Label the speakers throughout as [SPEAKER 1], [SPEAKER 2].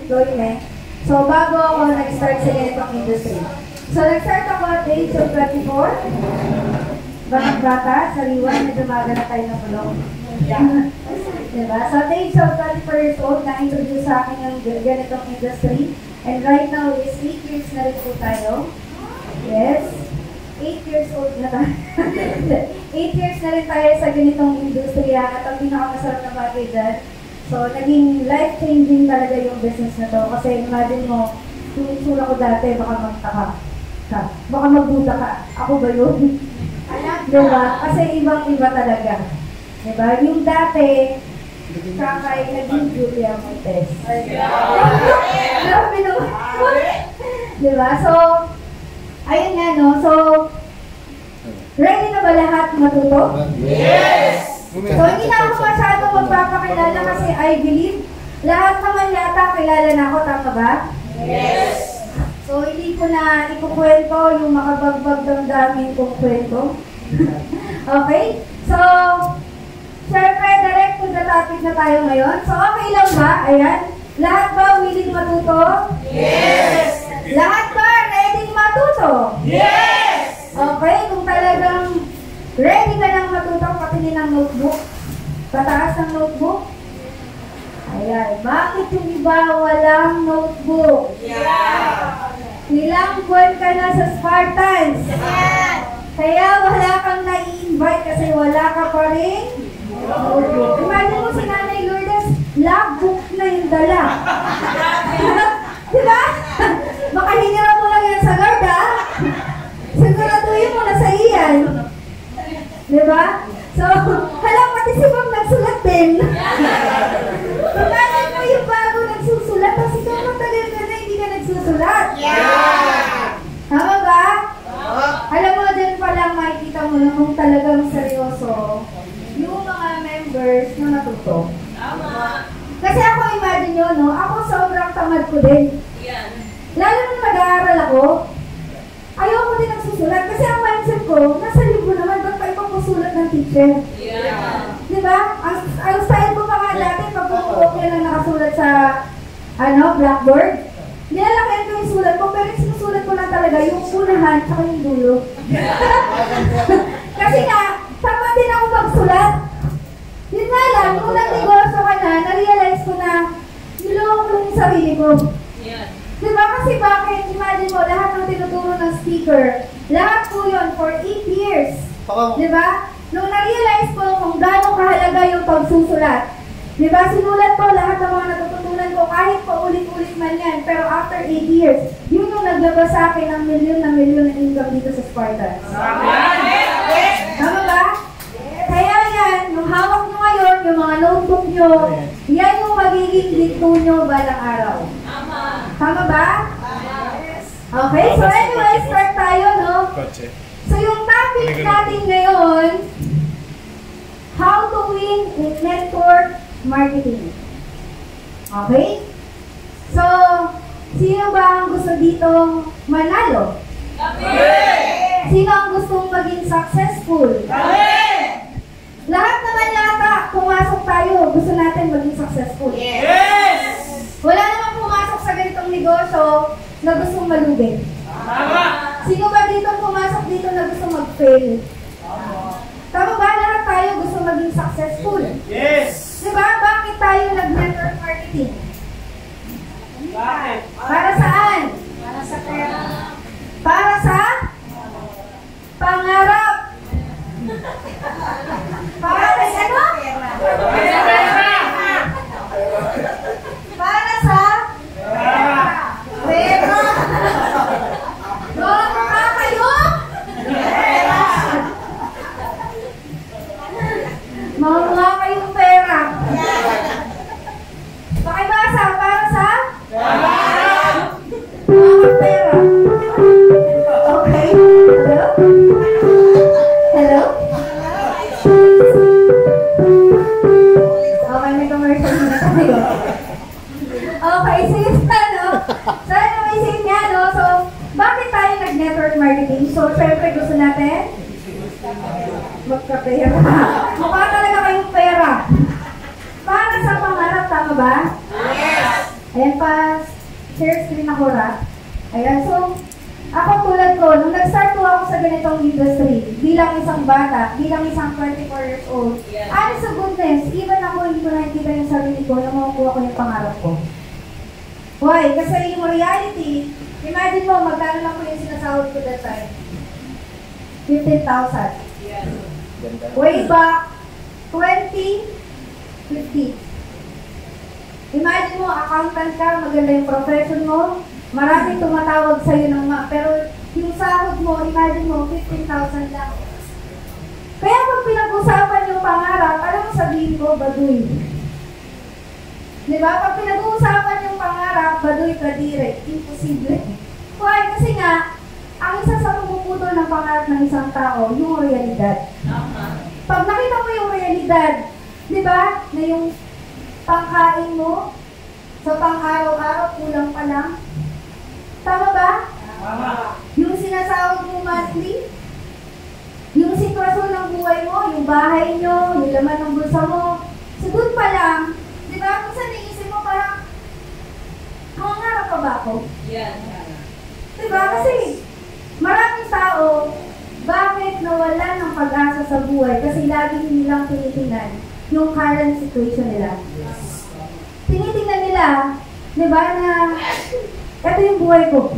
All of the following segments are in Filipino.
[SPEAKER 1] employment. So, bago ako nag-start sa ganitong industry. So, nag-start ako at age of 24. Bata, sariwan, medyo maga na tayo na bulong. Diba? So, at age of 24 years old, na-introduce sa akin yung ganitong industry. And right now is 8 years na rin po tayo. Yes. 8 years old na tayo. 8 years na rin tayo sa ganitong industriya at ang pinakamasarap na bagay dyan. So, naging life-changing talaga yung business na to. Kasi imagine mo, yung itsura ko dati, baka magtaka ka. Baka magduda ka. Ako ba yun? Diba? Kasi ibang-iba talaga. Diba? Yung dati, kakay naging Julia Montes. Grabe naman. Diba? So, ayun nga, no? So, ready na ba lahat matuto? Yes! So, hindi na ako masyadong magpapakilala kasi I believe lahat naman yata kilala na ako, tama ba? Yes! So, hindi ko na ikukwento yung makabagbag damdamin kong kwento. Okay? So, syempre, direct to the topic na tayo ngayon. So, okay lang ba? Ayan. Lahat ba willing matuto? Yes! Lahat ba ready matuto? Yes! Okay, kung talagang ready ka nang matuto, patingin ng notebook. Pataas ng notebook. Ayan. Bakit yung iba walang notebook? Yeah! Ilang buwan ka na sa Spartans? Yeah! Kaya wala kang na-i-invite kasi wala ka pa rin notebook. Imagine mo si Nanay Lourdes, logbook na yung dala. Diba? Baka hinirap mo lang yan sa Lord, ha? Siguraduhin mo na sa iyan. Diba? So, halang pati si Ma'am nagsulat din. Imagine mo yung bago nagsusulat, kasi ikaw matagal ka na hindi ka nagsusulat. Yeah! Tama ba? Alam mo, dyan pa lang makikita mo na kung talagang seryoso yung mga members na natuto. Tama. Kasi ako, imagine nyo, no? Ako sobrang tamad ko din. Yeah. Lalo nung nag-aaral ako, ayoko din nagsusulat. Kasi ang mindset ko, nasa libro naman, ba't pa ipapasulat ng teacher? Yeah. Diba? Ang style ko pa nga dati, pag pumukopya lang nakasulat sa blackboard, nilalakayan ko yung sulat ko, pero yung sinusulat ko lang talaga yung unahan at yung dulo. Kasi nga, tama din ako magsulat. Yun nga lang, nung nag-negosyo ka na, na-realize ko na niloko ko yung sarili ko. Yeah. Diba? Kasi bakit? Imagine mo, lahat ng tinuturo ng speaker, lahat po yun for 8 years. Diba? Nung na-realize ko kung gaano kahalaga yung pagsusulat, diba? Sinulat ko lahat ng mga natututunan ko, kahit pa ulit-ulit man yan. Pero after 8 years, yun yung naglabas sa akin ng milyon na income dito sa Spartans. Tama ba? Kaya yan, yung hawak nyo ngayon, yung mga notebook nyo, yan yung magiging dikto nyo balang araw. Tama ba? Okay, so anyway, start tayo, no? So yung topic natin ngayon, how to win in network marketing. Okay? So, sino ba ang gusto ditong manalo? Sino ang gustong maging successful? Lahat naman yata, pumasok tayo, gusto natin maging successful. Yes! Wala namang pumasok sa ganitong negosyo na gustong malugin. Sino ba dito pumasok dito na gustong mag-fail? Tama ba? Lahat tayo gusto maging successful. Yes! Diba? Bakit tayo nag-network marketing?
[SPEAKER 2] Bakit?
[SPEAKER 1] Para saan?
[SPEAKER 2] Para sa pera.
[SPEAKER 1] Para sa pangarap. Para sa ano? Para sa pera. Doon ka kayo? Mamuha kayong pera. Pakibasa, para sa pera. Okay. Hello? Hello? Okay, may commercial na tayo. Okay, sige na, no? So, anyway, sige nga, no? So, bakit tayo nag-network marketing? So, syempre gusto natin magka-pera. Mukha talaga kayong pera. Para sa pangarap, tama ba? Yes! Ayan pa, share screen ako ra. Ayan, so, ako tulad ko, nung nag-start ko ako sa ganitong industry, bilang isang bata, bilang isang 24 years old, honest to goodness, even ako hindi ko nakikita yung sarili ko, na makukuha ko yung pangarap ko. Why? Kasi yung reality, imagine mo, magkano lang po yung sinasahod ko that time. 15,000. Way back, 2015. Imagine mo, accountant ka, maganda yung profession mo, maraming tumatawag sa'yo ng pero yung sahod mo, imagine mo, 15,000 lang. Kaya pag pinag-usapan yung pangarap, alam mo sabihin ko, baduy. Diba? Pag pinag-uusapan yung pangarap, baduy kadire, imposible. Why? Kasi nga, ang isa sa pumuputol ng pangarap ng isang tao, yung realidad. Pag nakita mo yung realidad, di ba, na yung pangkain mo, sa pang-araw-araw, kulang pa lang. Tama ba?
[SPEAKER 2] Tama.
[SPEAKER 1] Yung sinasahod mo monthly, yung sitwasyon ng buhay mo, yung bahay nyo, yung laman ng bulsa mo, so doon pa lang, di ba, kung saan naisip mo parang, mangarap pa ba ako? Di ba, kasi maraming tao, bakit nawalan ng pag-asa sa buhay? Kasi lagi nilang tinitingnan yung current situation nila. Tinitingnan nila, di ba, na ito yung buhay ko.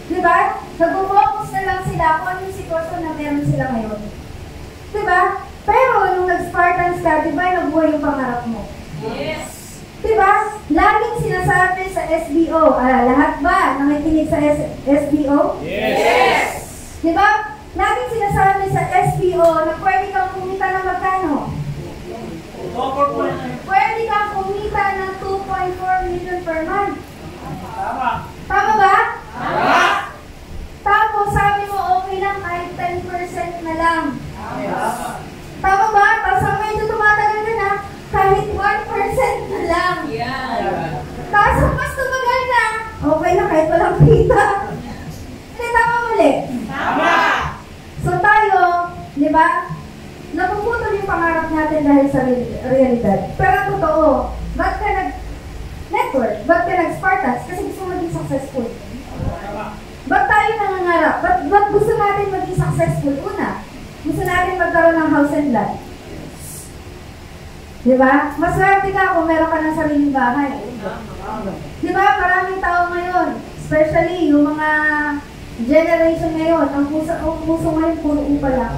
[SPEAKER 1] Di ba? Nag-focus na lang sila kung ano yung sitwasyon na meron sila ngayon. Di ba? Pero nung nag-Spartans ka, di ba nabuhay yung pangarap mo?
[SPEAKER 2] Yes.
[SPEAKER 1] Di ba? Laging sinasabi sa SBO, lahat ba nakikinig sa SBO?
[SPEAKER 2] Yes.
[SPEAKER 1] Di ba? Laging sinasabi sa SBO na pwede kang kumita ng magkano? Pwede kang kumita ng 2.4 million per month.
[SPEAKER 2] Tama.
[SPEAKER 1] Tama ba?
[SPEAKER 2] Tama.
[SPEAKER 1] Tapos sabi mo okay lang kahit 10% na lang.
[SPEAKER 2] Tama.
[SPEAKER 1] Tama ba? Tapos ang medyo tumatagal ka na, kahit 1% na lang. Tapos ang mas tumagal na, okay na kahit walang kita. Hindi, tama muli.
[SPEAKER 2] Tama.
[SPEAKER 1] So tayo, di ba, napuputol yung pangarap natin dahil sa realidad. Pero totoo, ba't ka nag-network? Ba't ka nag-Spartans? Kasi gusto mo maging successful. Ba't tayo nangangarap? Ba't gusto natin maging successful? Una, gusto natin magkaroon ng house and lot. Di ba? Maswerte ka kung meron ka ng sariling bahay. Di ba? Maraming tao ngayon, especially yung mga generation ngayon, ang puso ngayon puro upa lang.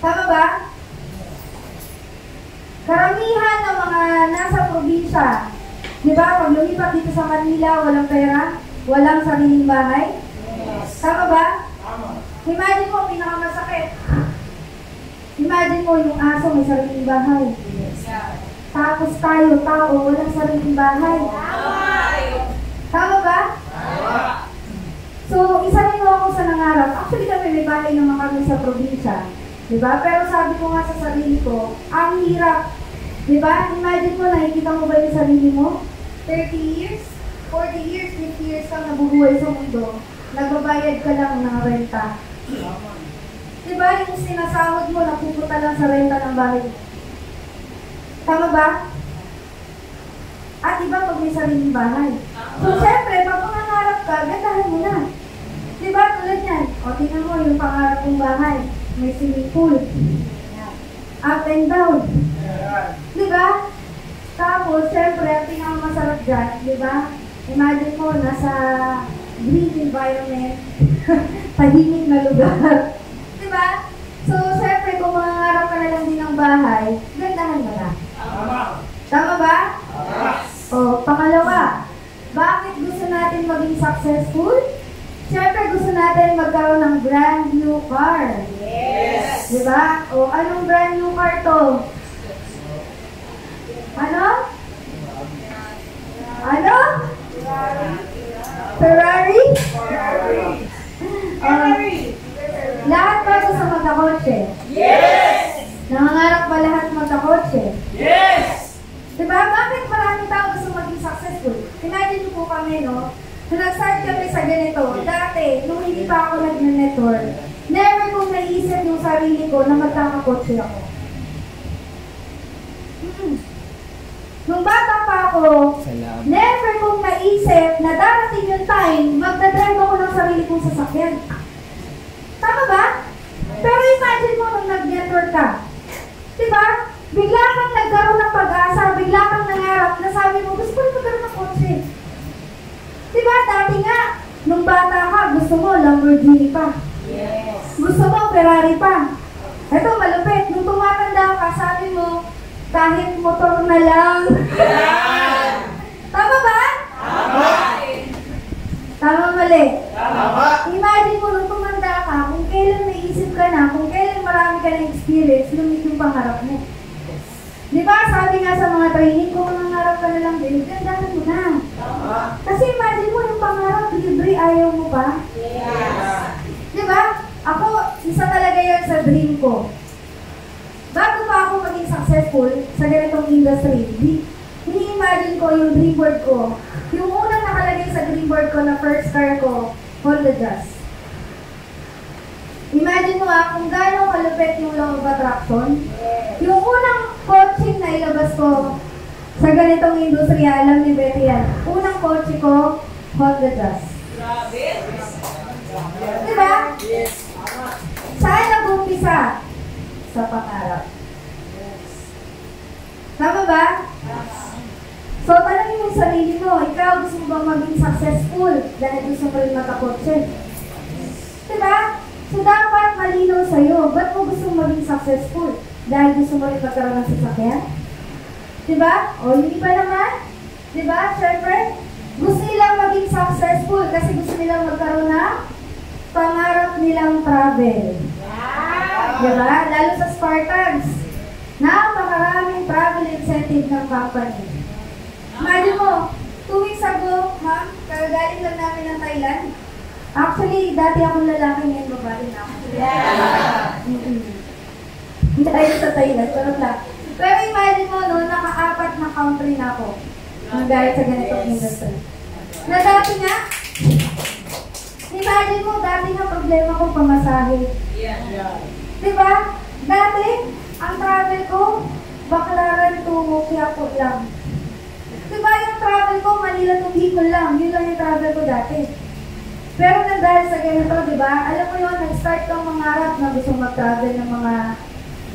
[SPEAKER 1] Tama ba? Karamihan ng mga nasa probinsya, di ba? Pag lumipat dito sa Manila, walang pera, walang sariling bahay. Tama ba? Imagine mo, pinakamasakit. Imagine mo yung aso may sariling bahay. Tapos tayo, tao, walang sariling bahay. Tama ba? So, isa rin ako sa nangarap. Actually kami may bahay naman kami sa probinsya. Diba? Pero sabi ko nga sa sarili ko, ang hirap. Diba? Imagine mo, nakikita mo ba yung sarili mo? 30 years, 40 years, 50 years kang nabubuhay sa mundo. Nagbabayad ka lang ng renta. Diba? Yung sinasahod mo, napupunta lang sa renta ng bahay. Tama ba? At iba pag may sariling bahay. So, syempre, pag mangangarap ka, gandahan mo na. Diba? Tulad yan. O, tingnan mo yung pangarap kong bahay. May swimming pool. Up and down. Diba? Tapos, syempre, ang pinakamasarap dyan, diba? Imagine mo, nasa green environment, tahimik na lugar. Diba? So, syempre, kung mangangarap ka na lang din ng bahay, gandahan mo na. Tama ba? O, pangalawa, bakit gusto natin maging successful? Siyempre, gusto natin magkaroon ng brand new car.
[SPEAKER 2] Yes.
[SPEAKER 1] Diba? O, anong brand new car to? Ano? Ano? Ferrari? Lahat ba gusto magkakotse?
[SPEAKER 2] Yes.
[SPEAKER 1] Nangangarap ba lahat magkakotse?
[SPEAKER 2] Yes.
[SPEAKER 1] Diba? Bakit maraming tao gusto maging successful? Imagine po kami, no? Nung nag-start kami sa ganito, dati, nung hindi pa ako nag-network, never kong naisip yung sarili ko na magkakakotse ako. Nung bata pa ako, time, magdadrive ako ng sarili kong sasakyan. Tama ba? Pero imagine mo nung nag-network ka. Diba? Bigla kang nagkaroon ng pag-asa, bigla kang nangarap na sabi mo, gusto ko rin magkaroon ng kotse. Diba? Dati nga, nung bata ka, gusto mo Lamborghini pa.
[SPEAKER 2] Yes.
[SPEAKER 1] Gusto mo Ferrari pa. Ito, malupit. Nung tumatanda ka, sabi mo, kahit motor na lang.
[SPEAKER 2] Yan.
[SPEAKER 1] Tama ba?
[SPEAKER 2] Tama.
[SPEAKER 1] Tama mali.
[SPEAKER 2] Tama.
[SPEAKER 1] Imagine mo nung tumanda ka, kung kailan may isip ka na, kung kailan marami ka na experience, lumit yung pangarap mo. Di ba? Sabi nga sa mga training, kung nangarap ka na lang din, gandahan mo na.
[SPEAKER 2] Tama.
[SPEAKER 1] Kasi imagine mo yung pangarap, libre, ayaw mo pa.
[SPEAKER 2] Yes.
[SPEAKER 1] Di ba? Ako, isa talaga yan sa dream ko. Bago pa ako maging successful sa ganitong industry, ini-imagine ko yung dream board ko. Yung unang nakalagay sa dream board ko na first car ko, Honda Jazz. Imagine mo kung gaano kalupit yung law of attraction. Yung unang coaching na ilabas ko sa ganitong industriya, alam ni Betty yan. Unang coaching ko, Honda Jazz.
[SPEAKER 2] Grabe.
[SPEAKER 1] Diba?
[SPEAKER 2] Yes.
[SPEAKER 1] Saan nag-umpisa? Sa pangarap. Tama ba? So, tanongin mo yung sarili mo, ikaw gusto mo ba maging successful dahil gusto mo rin magkakotse? Diba? So, dapat malinaw sa'yo, ba't mo gusto mo maging successful? Dahil gusto mo rin magkaroon ng sasakyan? Diba? O, yung iba naman? Diba? Siyempre, gusto nilang maging successful kasi gusto nilang magkaroon ng pangarap nilang travel. Diba? Lalo sa Spartans. Napakaraming travel incentive ng company. Imagine mo, 2 weeks ago, ma'am, kagagaling lang namin ng Thailand. Actually, dati akong lalaki ngayon, babae na ako. Dahil sa Thailand, pero lang. Pero imagine mo, no, naka-4 na country na ako. Dahil sa ganitong industry. Na dati nga, imagine mo, dati nga problema ko pamasahe. Diba? Dati, ang travel ko, Baclaran to Quiapo lang. Diba yung travel ko, Manila to Bicol lang. Yun lang yung travel ko dati. Pero dahil sa ganito, diba? Alam mo yun, nag-start kang mangarap na gusto mag-travel ng mga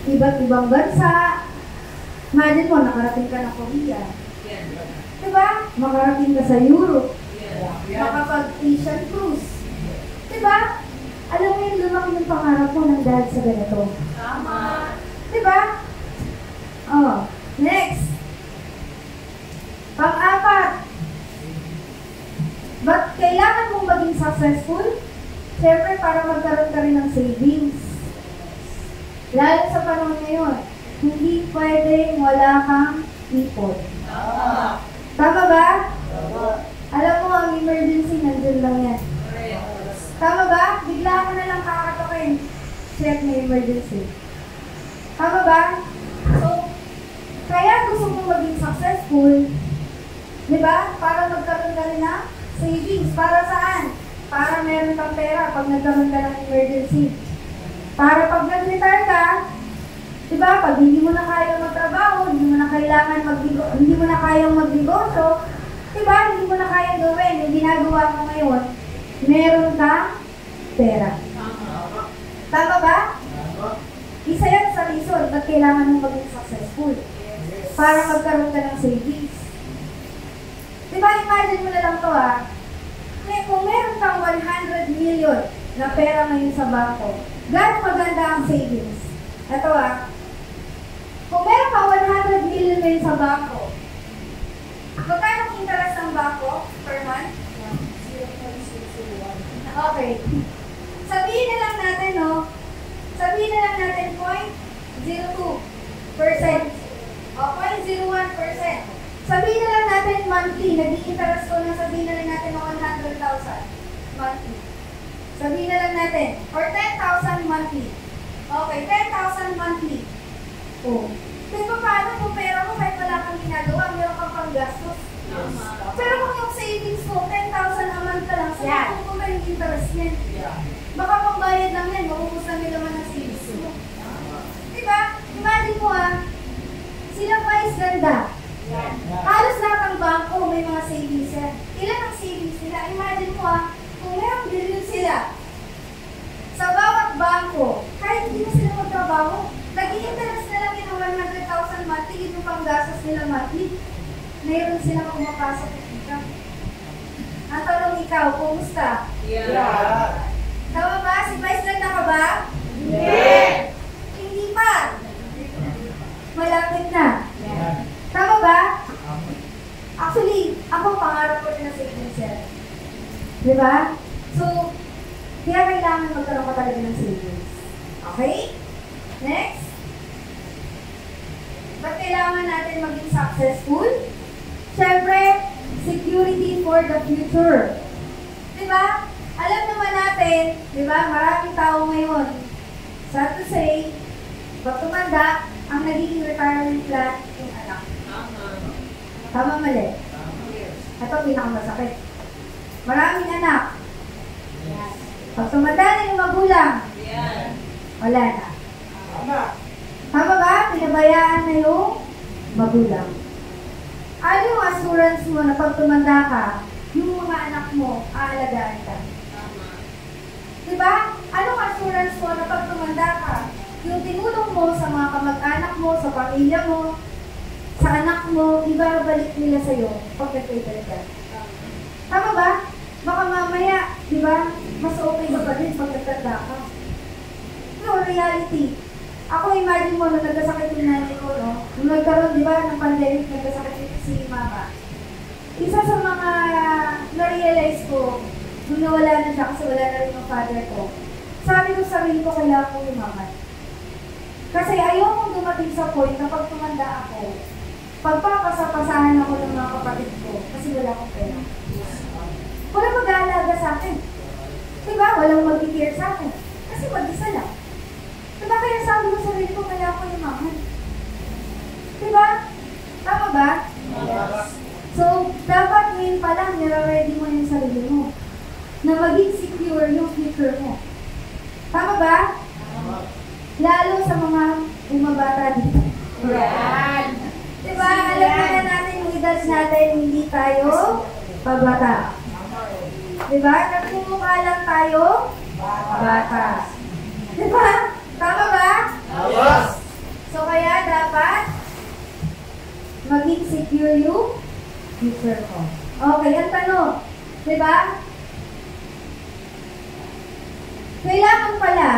[SPEAKER 1] iba't ibang bansa. Imagine mo, nakarating ka ng Korea. Diba? Makarating ka sa Europe. Makapag-Asian cruise. Diba? Alam mo yung lumaki yung pangarap mo nang dahil sa ganito.
[SPEAKER 2] Tama.
[SPEAKER 1] Diba? Oh, next. Pang-4. Ba't kailangan mong maging successful? Siyempre, para magkaroon ka rin ng savings. Lalo sa panahon ngayon, hindi pwedeng wala kang ipon. Tama ba? Alam mo, ang emergency, nandun lang yan. Tama ba? Bigla ka na lang kakatokin. Check, may emergency. Tama ba? So, kaya gusto mong maging successful, di ba? Para magkaroon ka rin ng savings. Para saan? Para meron kang pera pag nagkaroon ka ng emergency. Para pag nag-retire ka, di ba? Pag hindi mo na kaya magtrabaho, hindi mo na kailangan hindi mo na kayang magnegosyo, di ba? Hindi mo na kayang gawin. Yung ginagawa mo ngayon, meron kang pera. Tama ba? Isa yan sa reason ba't kailangan mong maging successful. Para magkaroon ka ng savings. Diba, imagine mo na lang to kung meron kang 100 million na pera ngayon sa bangko, gano'ng maganda ang savings? Ito kung meron kang 100 million ngayon sa bangko, magkano ang interest ng bangko per month? 0.601. Okay. Sabihin na lang natin, sabihin na lang natin 0.02%. O, 0.01%. Sabihin na lang natin monthly. Nag-i-interest ko na sabihin na lang natin ng 100,000 monthly. Sabihin na lang natin, or 10,000 monthly. Okay, 10,000 monthly. O, kung paano kung pera mo kahit wala kang ginagawa, meron kang panggastos. Pero kung yung savings mo, 10,000 a month ka lang, saan kung ba yung interest niyan? Baka pangbayad lang yan, maubos lang nila ng savings mo. Diba? Imagine mo sila pa is ganda. Halos lahat ng bangko may mga savings yan. Ilan ang savings nila? Imagine mo kung merong billion sila, sa bawat bangko, kahit hindi na sila magtrabaho, nag-i-interest na lang yun ng 100,000 monthly, yun yung panggastos nila monthly. Mayroon silang pumapasok at ikaw. Ang tanong ikaw, kumusta?
[SPEAKER 2] Yeah.
[SPEAKER 1] Tama ba? Si Vice ganda ka ba?
[SPEAKER 2] Hindi.
[SPEAKER 1] Hindi pa. Malapit na. Tama ba? Actually, ako pangarap ko rin na savings yan. Diba? So, kaya kailangan magkaroon ka talaga ng savings. Okay? Next. Ba't kailangan natin maging successful? Siyempre, security for the future. Diba? Alam naman natin, diba, maraming tao ngayon, sad to say, pag tumanda, ang nagiging retirement plan, yung anak. Tama mali. Ito pinakamasakit. Maraming anak. Pag tumanda na yung magulang, wala na. Tama ba? Pinabayaan na yung magulang. Ano yung assurance mo na pag tumanda ka, yung mga anak mo, aalagaan ka? Diba? Anong assurance mo na pag tumanda ka, yung tinulong mo sa mga kamag-anak mo, sa pamilya mo, sa anak mo, ibabalik nila sa'yo pag nag-retire ka? Tama ba? Baka mamaya, diba, mas okay ka pa din pag nagtanda ka. No, reality. Ako, imagine mo, nung nagkasakit yung nanay ko, no? Nung nagkaroon, diba, ng pandemic, nagkasakit si mama. Isa sa mga na-realize ko, nung nawala na siya kasi wala na rin yung father ko, sabi ko sa sarili ko, kailangan ko yumaman. Kasi ayaw kong dumating sa point na pag tumanda ako, pagpapasapasahan ako ng mga kapatid ko kasi wala akong pera. Wala mag-aalaga sa akin. Diba? Walang mag-care sa akin. Kasi mag-isa lang. Diba? Kaya sabi ko sa sarili ko, kailangan ko yumaman. Diba? Tama ba?
[SPEAKER 2] Yes.
[SPEAKER 1] So, dapat ngayon pa lang, nire-ready mo yung sarili mo na maging secure yung future mo. Tama ba? Lalo sa mga bumabata dito.
[SPEAKER 2] Yan.
[SPEAKER 1] Diba? Alam na natin yung edad natin, hindi tayo pabata. Diba? Nagmumukha lang tayo bata. Diba? Tama ba?
[SPEAKER 2] Yes.
[SPEAKER 1] So, kaya dapat maging secure yung future mo. Okay, ang tanong. Diba? Kailangan pala,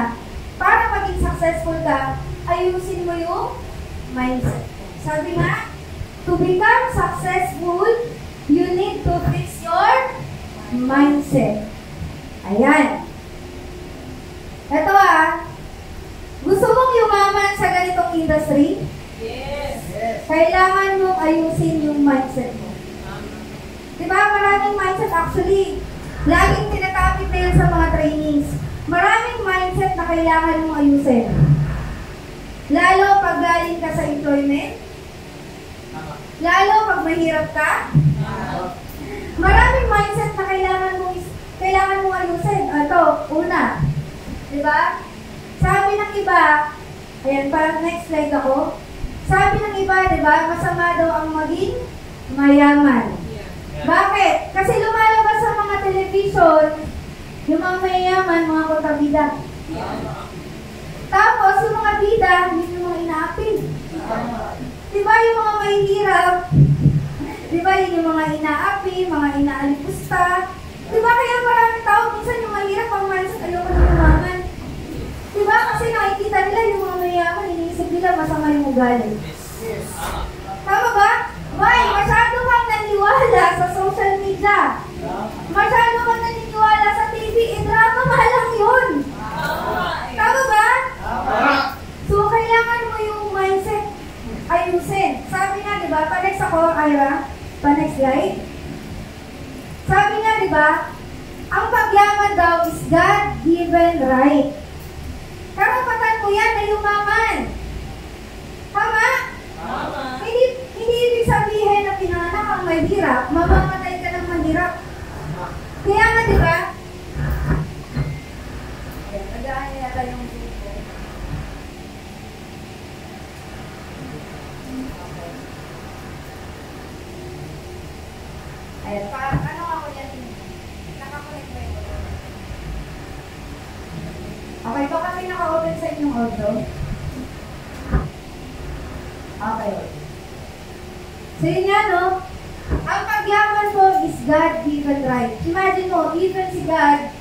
[SPEAKER 1] para maging successful ka, ayusin mo yung mindset. Sabi nga, to become successful, you need to fix your mindset. Ayan. Ito gusto mong yumaman sa ganitong industry?
[SPEAKER 2] Yes.
[SPEAKER 1] Kailangan mong ayusin yung mindset mo. Diba? Maraming mindset actually. Laging tinatapit na yun sa mga trainings. Maraming mindset na kailangan mong ayusin. Lalo pag galing ka sa employment. Lalo pag mahirap ka. Maraming mindset na kailangan mong ayusin. Ito, una. Diba? Sabi ng iba, ayan, parang next slide ako. Sabi ng iba, diba, masama daw ang maging mayaman. Bakit? Kasi lumalabas sa mga television, yung mga mayayaman, mga kontrabida. Tapos, yung mga bida, yun yung mga inaapin. Diba yung mga mahihirap? Diba yun yung mga inaapi, mga inaalipusta? Diba kaya maraming tao, minsan yung mahirap, ang mindset, ayoko na yumaman. Diba? Kasi nakikita nila yung mga mayayaman, iniisip nila masama yung ugali. Tama ba? Why? Masyado kang naniwala sa social media. Masyado kang naniniwala sa TV. Drama lang yun. Tama ba? So, kailangan mo yung mindset ayusin. Sabi nga, di ba? Pa-next ako, Ira. Pa-next slide. Sabi nga, di ba? Ang pagyaman daw is God-given right. Karapatan mo yan na yumaman. Tama? Hindi ibig sabihin na pinanganak kang mahirap, mamamatay ka ng mahirap. Kaya nga, di ba? Ayan, nagaan niya yata yung grupo. Ayan, ano ako yan? Nakakuha Okay, baka may naka-open sa inyong audio. Okay. So yun nga, no? Ang pagyaman mo is God-given right. Imagine mo, even si God,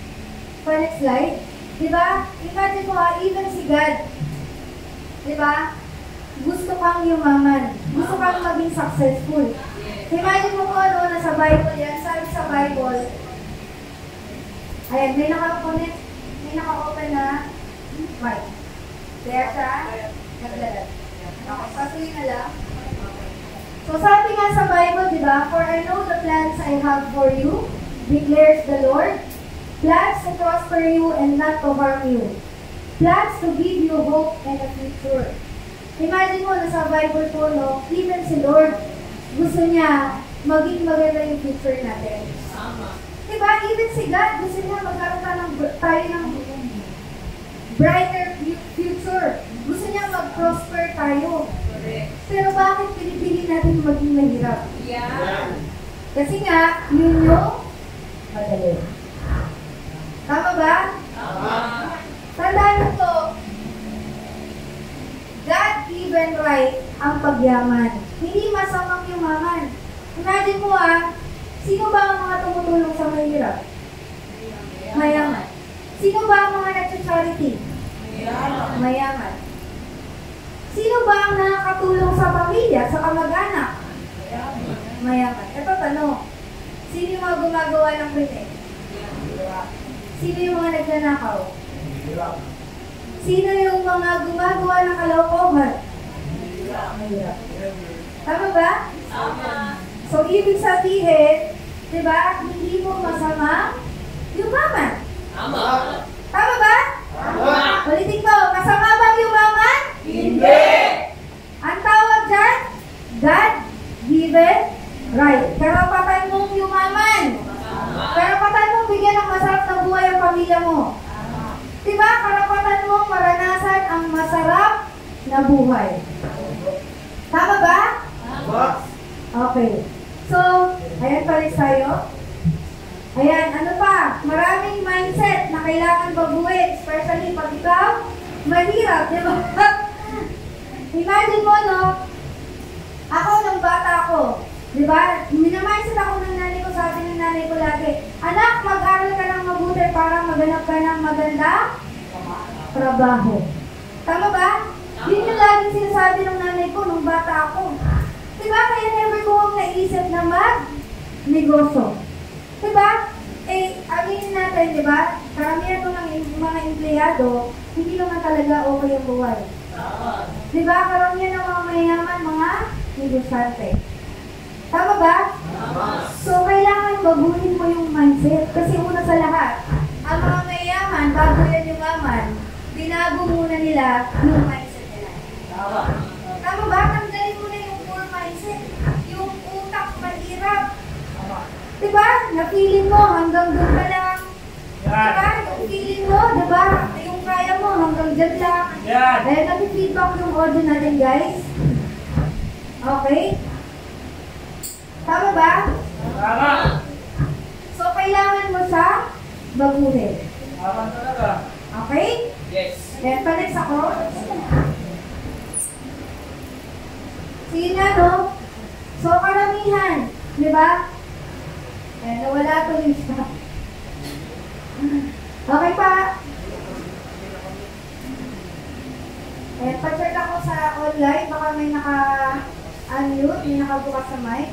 [SPEAKER 1] for next slide, di ba? Imagine mo, even si God, di ba? Gusto kang yumaman. Gusto kang maging successful. Imagine mo ko, no, nasa Bible yan, sabi sa Bible, ayan, may naka-open na mic. Kaya siya, naglalat. Okay, patuloy na lang. So sabi nga sa Bible, di ba? For I know the plans I have for you, declares the Lord. Plans to prosper you and not to harm you. Plans to give you hope and a future. Imagine mo, nasa Bible po, no? Even si Lord, gusto niya maging maganda yung future natin. Diba? Even si God, gusto niya magkaroon tayo ng brighter future. Gusto niya mag-prosper tayo. Pero bakit pinipili natin maging mahirap?
[SPEAKER 2] Yeah.
[SPEAKER 1] Kasi nga, yun yung madali. Tama ba?
[SPEAKER 2] Tama.
[SPEAKER 1] Tandaan mo to, God-given right ang pagyaman. Hindi masamang yumaman. Imagine mo sino ba ang mga tumutulong sa mahirap? Mayaman. Sino ba ang mga nag-charity? Mayaman. Sino ba ang nakakatulong sa pamilya, sa kamag-anak? Mayaman. Ito tanong, sino yung mga gumagawa ng krimen? Sino yung mga nagnanakaw? Sino yung mga gumagawa ng kalokohan? Mahirap. Tama ba?
[SPEAKER 2] Tama.
[SPEAKER 1] So, ibig sabihin, diba, hindi mo masama yumaman.
[SPEAKER 2] Tama.
[SPEAKER 1] Tama ba?
[SPEAKER 2] Tama.
[SPEAKER 1] Ulitin ko, kasama bang yumaman?
[SPEAKER 2] Hindi.
[SPEAKER 1] Ang tawag dyan, God-given right. Karapatan mong yumaman. Karapatan mong bigyan ng masarap na buhay ang pamilya mo. Diba, karapatan mong maranasan ang masarap na buhay. Tama ba?
[SPEAKER 2] Tama.
[SPEAKER 1] Okay. So, ayan palis tayo. Ayan, ano pa? Maraming mindset na kailangan baguhin, especially pag ikaw mahirap, di ba? Imagine mo, no? Ako nung bata ako, di ba? Minamindset ako ng nanay ko, sabi ng nanay ko lagi, anak, mag-aral ka ng mabuti para maganap ka ng magandang trabaho. Tama ba? Yun yung laging sinasabi ng nanay ko nung bata ako. Diba? Kaya never ko akong naisip na mag-negosyo. Diba? Aminin natin, diba? Karamihan ko ng mga empleyado, hindi naman talaga okay ang buhay. Diba? Karamihan ng mga mayaman, mga negosyante. Tama ba? So, kailangan baguhin mo yung mindset. Kasi una sa lahat, ang mga mayaman, bago yan yung maman, binago muna nila yung mindset nila. Tama ba? Tanggalin mo na yung poor mindset. Yung utak mahirap. Diba? Na-feeling mo hanggang doon ka lang. Diba? Yung feeling mo, diba? Yung kaya mo hanggang dyan lang. Dahil nag-feedback yung audio natin, guys. Okay? Tama ba?
[SPEAKER 2] Tama.
[SPEAKER 1] So, kailangan mo sa baguhin.
[SPEAKER 2] Tama talaga.
[SPEAKER 1] Okay?
[SPEAKER 2] Yes.
[SPEAKER 1] Then, panext ako. Sige nga, no? So, karamihan. Di ba? Ayan, nawala tuloy siya. Okay pa? Ayan, pa-check ako sa online. Baka may naka-unmute, may nakabukas sa mic.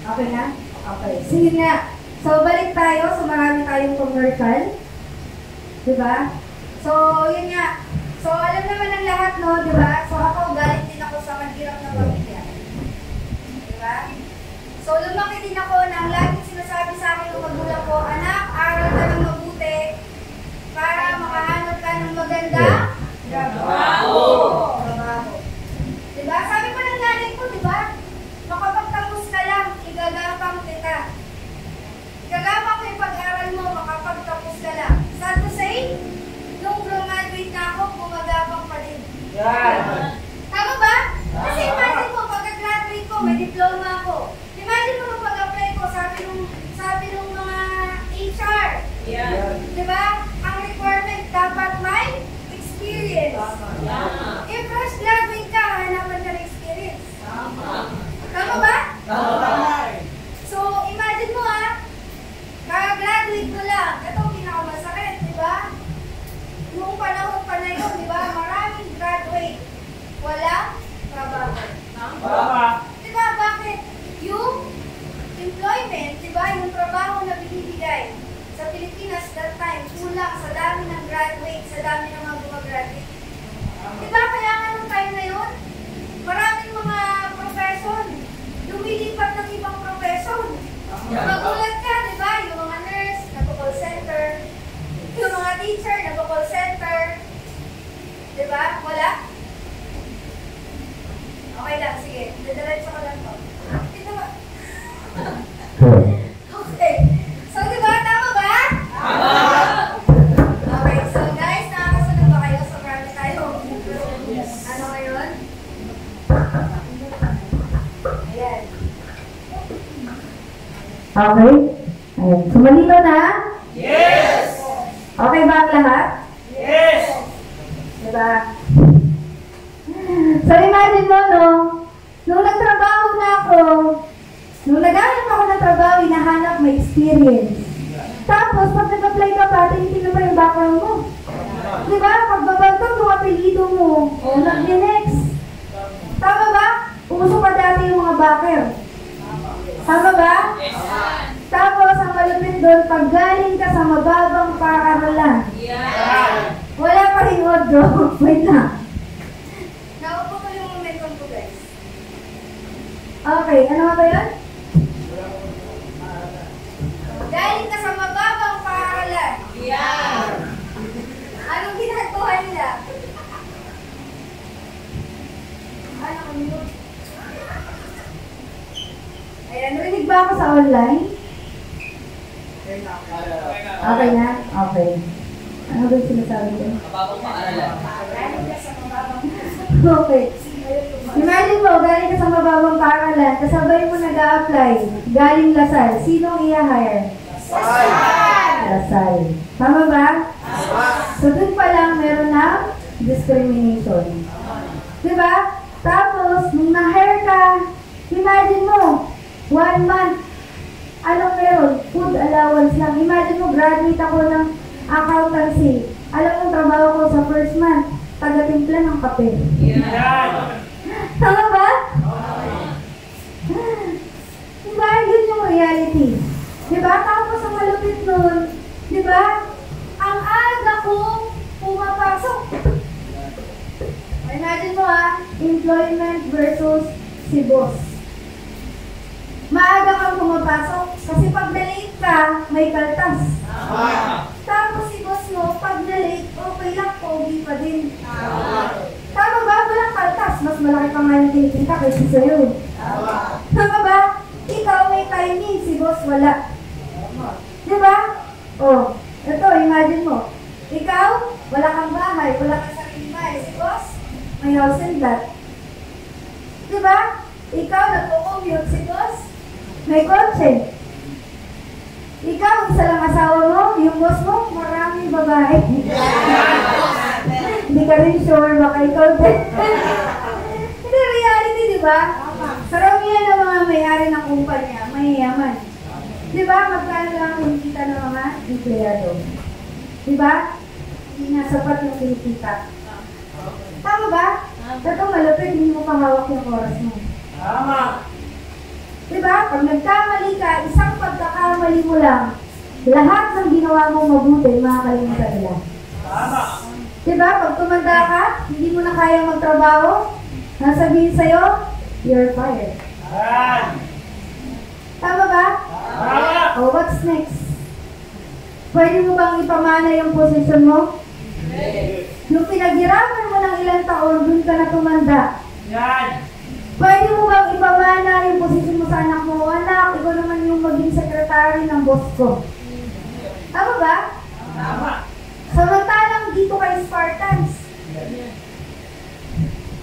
[SPEAKER 1] Okay na? Okay. Sige nga. So, balik tayo. So, marami tayong commercial. Diba? So, yun nga. So, alam naman ng lahat, no? Diba? So, ako, galing din ako sa mahirap na pamilya. Diba? So, lumaki din ako na ang laging sinasabi sa akin ng magulang ko, anak, aral ka ng mabuti para makahanap ka ng maganda trabaho. Diba? Sabi ko ng nanay ko, diba? Makapagtapos ka lang, igagapang kita. Igagapang ko yung pag-aral mo, makapagtapos ka lang. Sad to say, nung graduate na ako, gumagapang pa din.
[SPEAKER 2] Yan.
[SPEAKER 1] lang, sige. Didiretso ko lang to. Ito ba? Okay. So, di ba? Tama ba?
[SPEAKER 2] Tama!
[SPEAKER 1] Okay, so guys, nakakasunod ba kayo? So, marami tayo. Ano ngayon? Ayan. Okay? Ayan. So, malino na?
[SPEAKER 2] Yes!
[SPEAKER 1] Okay ba ang lahat?
[SPEAKER 2] Yes!
[SPEAKER 1] Diba? So, imagine mo, no? Nung nagtrabaho na ako, nung nag-alam ako ng trabaho, hinahanap may experience. Tapos, pag nag-apply ka pa, tinitingnan pa yung background mo. Diba? Pagbabantot yung apelido mo. O, nag-next. Tama ba? Uso pa dati yung mga backer. Tama ba? Tapos, ang malupit doon, pag galing ka sa mababang paaralan. Wala pa rin audio. Wait lang. Naupo ko yung momentum ko, guys. Okay, ano nga ba yun? Galing ka sa mababang paaralan. Anong ginagawa nila? Ano kami yun? Ayan, narinig ba ako sa online? Okay na? Okay. Ano ba yung sinasabi ko?
[SPEAKER 2] Mababang paaralan.
[SPEAKER 1] Okay. Imagine mo, galing ka sa mababang paaralan, kasabay mo nag-a-apply, galing Lasal, sinong i-hire? Lasal. Tama ba? So, dun pa lang meron ng discrimination. Diba? Tapos, nung na-hire ka, imagine mo, 1 month, anong meron? Food allowance lang. Imagine mo, graduate ako ng accountancy. Alam mo, trabaho ko sa first month, taga-timpla ng kape. Tama ba? Diba? Yun yung reality. Diba? Tapos ang malupit nun, diba? Ang aga kong pumapasok. Imagine mo employment versus si boss. Maaga kang pumapasok kasi pag na-late ka, may kaltas. Tapos si boss mo, pag na-late, okay lang, pogi pa din. Tama ba? Walang kaltas. Mas malaki pa nga yung kinikita kaysa sa'yo. Tama ba? Ikaw may timing, si boss wala. Diba? Oh, ito, imagine mo. Ikaw, wala kang bahay, wala kang sariling bahay. Si boss, may house and lot. Diba? Ikaw, nagpo-commute. Si boss, may kotse. Ikaw, isa lang asawa mo, yung boss mo, maraming babae. Hindi ka rin sure, baka ikaw din. Hindi, reality, di ba? Karamihan ng mga may-ari ng kumpanya, mayayaman. Di ba? Magkano lang ang kinikita ng mga empleyado. Di ba? Hindi na sapat yung kinikita. Tama ba? Ito malapit, hindi mo pahawak yung oras mo.
[SPEAKER 2] Tama!
[SPEAKER 1] Diba? Pag nagkamali ka, isang pagkakamali mo lang, lahat ng ginawa mong mabuti, makakalimutan nila.
[SPEAKER 2] Tama!
[SPEAKER 1] Diba? Pag tumanda ka, hindi mo na kaya magtrabaho, nasabihin sa'yo, you're fired. Tama ba?
[SPEAKER 2] Tama!
[SPEAKER 1] O, what's next? Pwede mo bang ipamana yung posisyon mo? Yung pinaghirapan mo ng ilang taon, dun ka na tumanda.
[SPEAKER 2] Yan!
[SPEAKER 1] Pwede mo bang ipamana yung posisyon mo sa anak mo? Anak, ikaw naman yung maging sekretary ng boss ko. Tama ba?
[SPEAKER 2] Tama!
[SPEAKER 1] Samantalang dito kay Spartans,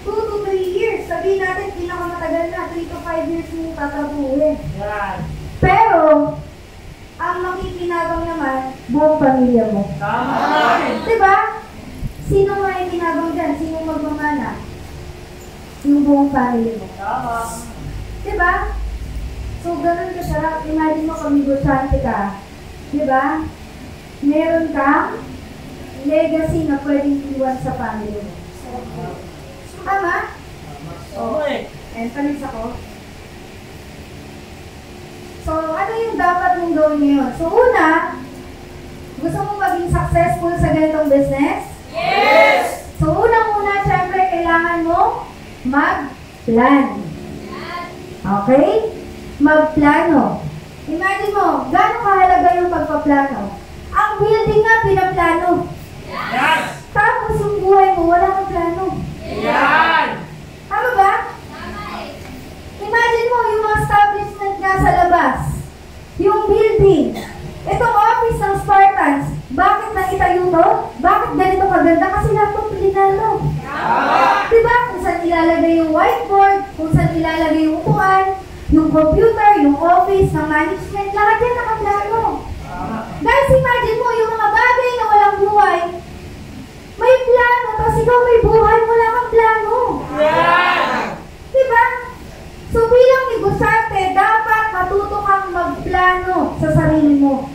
[SPEAKER 1] 2 to 3 years. Sabihin natin, pinakamatagal na, 3 to 5 years yung tatabuhin.
[SPEAKER 2] Yan!
[SPEAKER 1] Pero, ang makikinabang naman, buong pamilya mo.
[SPEAKER 2] Tama!
[SPEAKER 1] Diba? Sino nga yung kinabang dyan? Sino magmamana? Yung buong family mo.
[SPEAKER 2] Tama!
[SPEAKER 1] Diba? So, ganun ka siya. Imagine mo kung negosyante ka. Diba? Meron kang legacy na pwedeng iwan sa family mo. Tama?
[SPEAKER 2] Oo eh!
[SPEAKER 1] And panis ako. So, ano yung dapat mong gawin ngayon? So, una, gusto mong maging successful sa ganitong business?
[SPEAKER 2] Yes!
[SPEAKER 1] So, unang-una, syempre, kailangan mo mag-plan. Okay? Magplano. Imagine mo, gano'ng kahalaga yung pagpaplano? Ang building nga, pinaplano. Tapos yung buhay mo, wala kang plano.
[SPEAKER 2] Yan!
[SPEAKER 1] Tama ba? ilalagay yung whiteboard, kung saan ilalagay yung upuan, yung computer, yung office, ng management, lahat yan nakaplano. Guys, imagine mo, yung mga bagay na walang buhay, may plano, tapos ikaw may buhay, wala kang plano. Diba? So bilang negosyante, dapat matuto kang magplano sa sarili mo.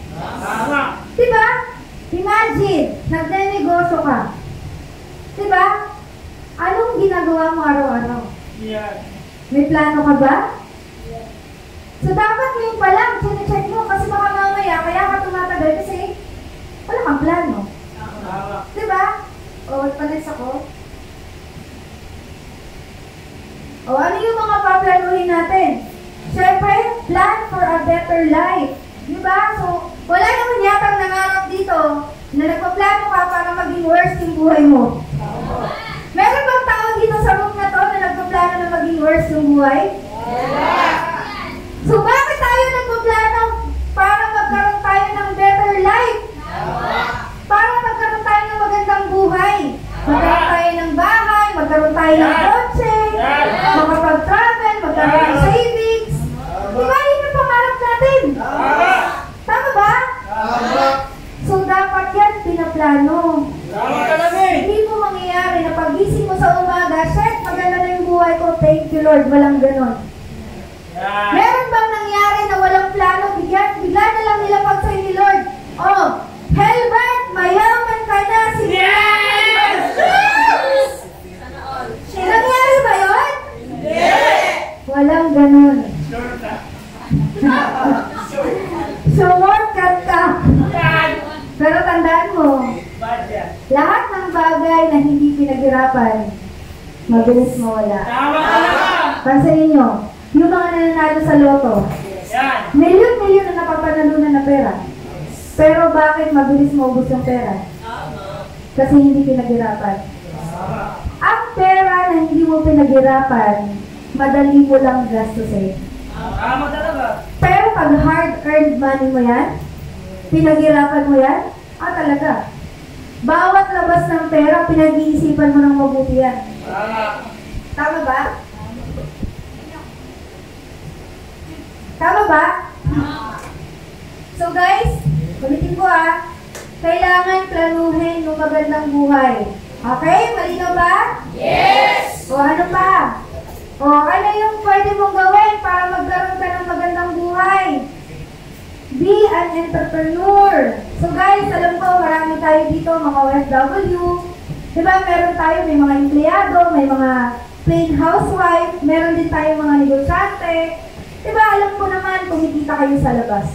[SPEAKER 1] Diba? Imagine, nagnenegosyo ka. Diba? Anong ginagawa mo araw-araw? May plano ka ba? So dapat ngayon pa lang, sinecheck mo kasi baka mamaya, kaya ka tumatagal kasi wala kang plano. Diba? O, palis ako. O, ano yung mga paplanuhin natin? Siyempre, plan for a better life. Diba? So, wala naman yatang nangarap dito na nagpaplano ka para maging worse yung buhay mo. Meron bang tao dito sa room na to na nagpaplano na maging worse yung buhay? So, bakit tayo nagpaplano? Para magkaroon tayo ng better life. Para magkaroon tayo ng magandang buhay. Magkaroon tayo ng bahay, magkaroon tayo ng kotse, makapag-travel, magkaroon ng savings. Diba yun yung pangarap natin? Tama ba? So, dapat yan pinaplano. Hindi mo mangyayari na pag-gising mo sa umaga, shit, maganda na yung buhay ko, thank you Lord, walang ganon. Meron bang nangyari na walang plano, bigla na lang nilapag sa'yo ni Lord, oh, Helbert, mayaman ka na,
[SPEAKER 2] Yes!
[SPEAKER 1] Nangyari ba yun?
[SPEAKER 2] Hindi!
[SPEAKER 1] Walang ganon. Sumortcut ka. Pero tandaan mo, lahat ng bagay na hindi pinaghirapan, mabilis mawala. Pansinin nyo, yung mga nananalo sa loto, milyon-milyon na napapanalunan na pera. Pero bakit mabilis maubos yung pera? Kasi hindi pinaghirapan. Ang pera na hindi mo pinaghirapan, madali mo lang gastusin. Pero pag hard-earned money mo yan, pinaghirapan mo yan, talaga. Bawat labas ng pera, pinag-iisipan mo ng mabuti yan. Tama ba? Tama ba? So guys, ulitin ko kailangan planuhin yung magandang buhay. Okay? Malinaw ba?
[SPEAKER 2] Yes!
[SPEAKER 1] O ano pa? O ano yung pwede mong gawin para magkaroon ka ng magandang buhay? Be an entrepreneur. So guys, alam ko marami tayo dito, mga OFW. Diba meron tayo, may mga empleyado, may mga plain housewife, meron din tayo mga negosyante. Diba alam ko naman kumikita kayo sa labas.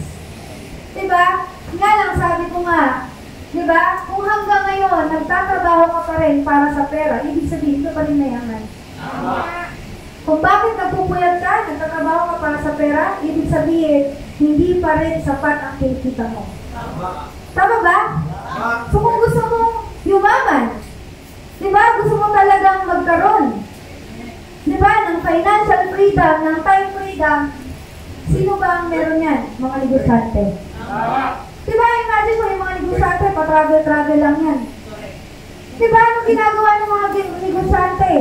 [SPEAKER 1] Diba? Nga lang sabi ko nga, diba? Kung hanggang ngayon, nagtatrabaho ka pa rin para sa pera, ibig sabihin ka pa rin mayaman. Kung bakit nagpupuyat ka, nagtatrabaho ka para sa pera, ibig sabihin, hindi pa rin sapat ang kinikita mo. Tama ba? So kung gusto mo yumaman, diba? Gusto mo talagang magkaroon, diba? Ng financial freedom, ng time freedom, sino ba ang meron yan? Mga negosyante. Diba? Imagine mo yung mga negosyante, pa-travel-travel lang yan. Diba? Anong ginagawa ng mga negosyante?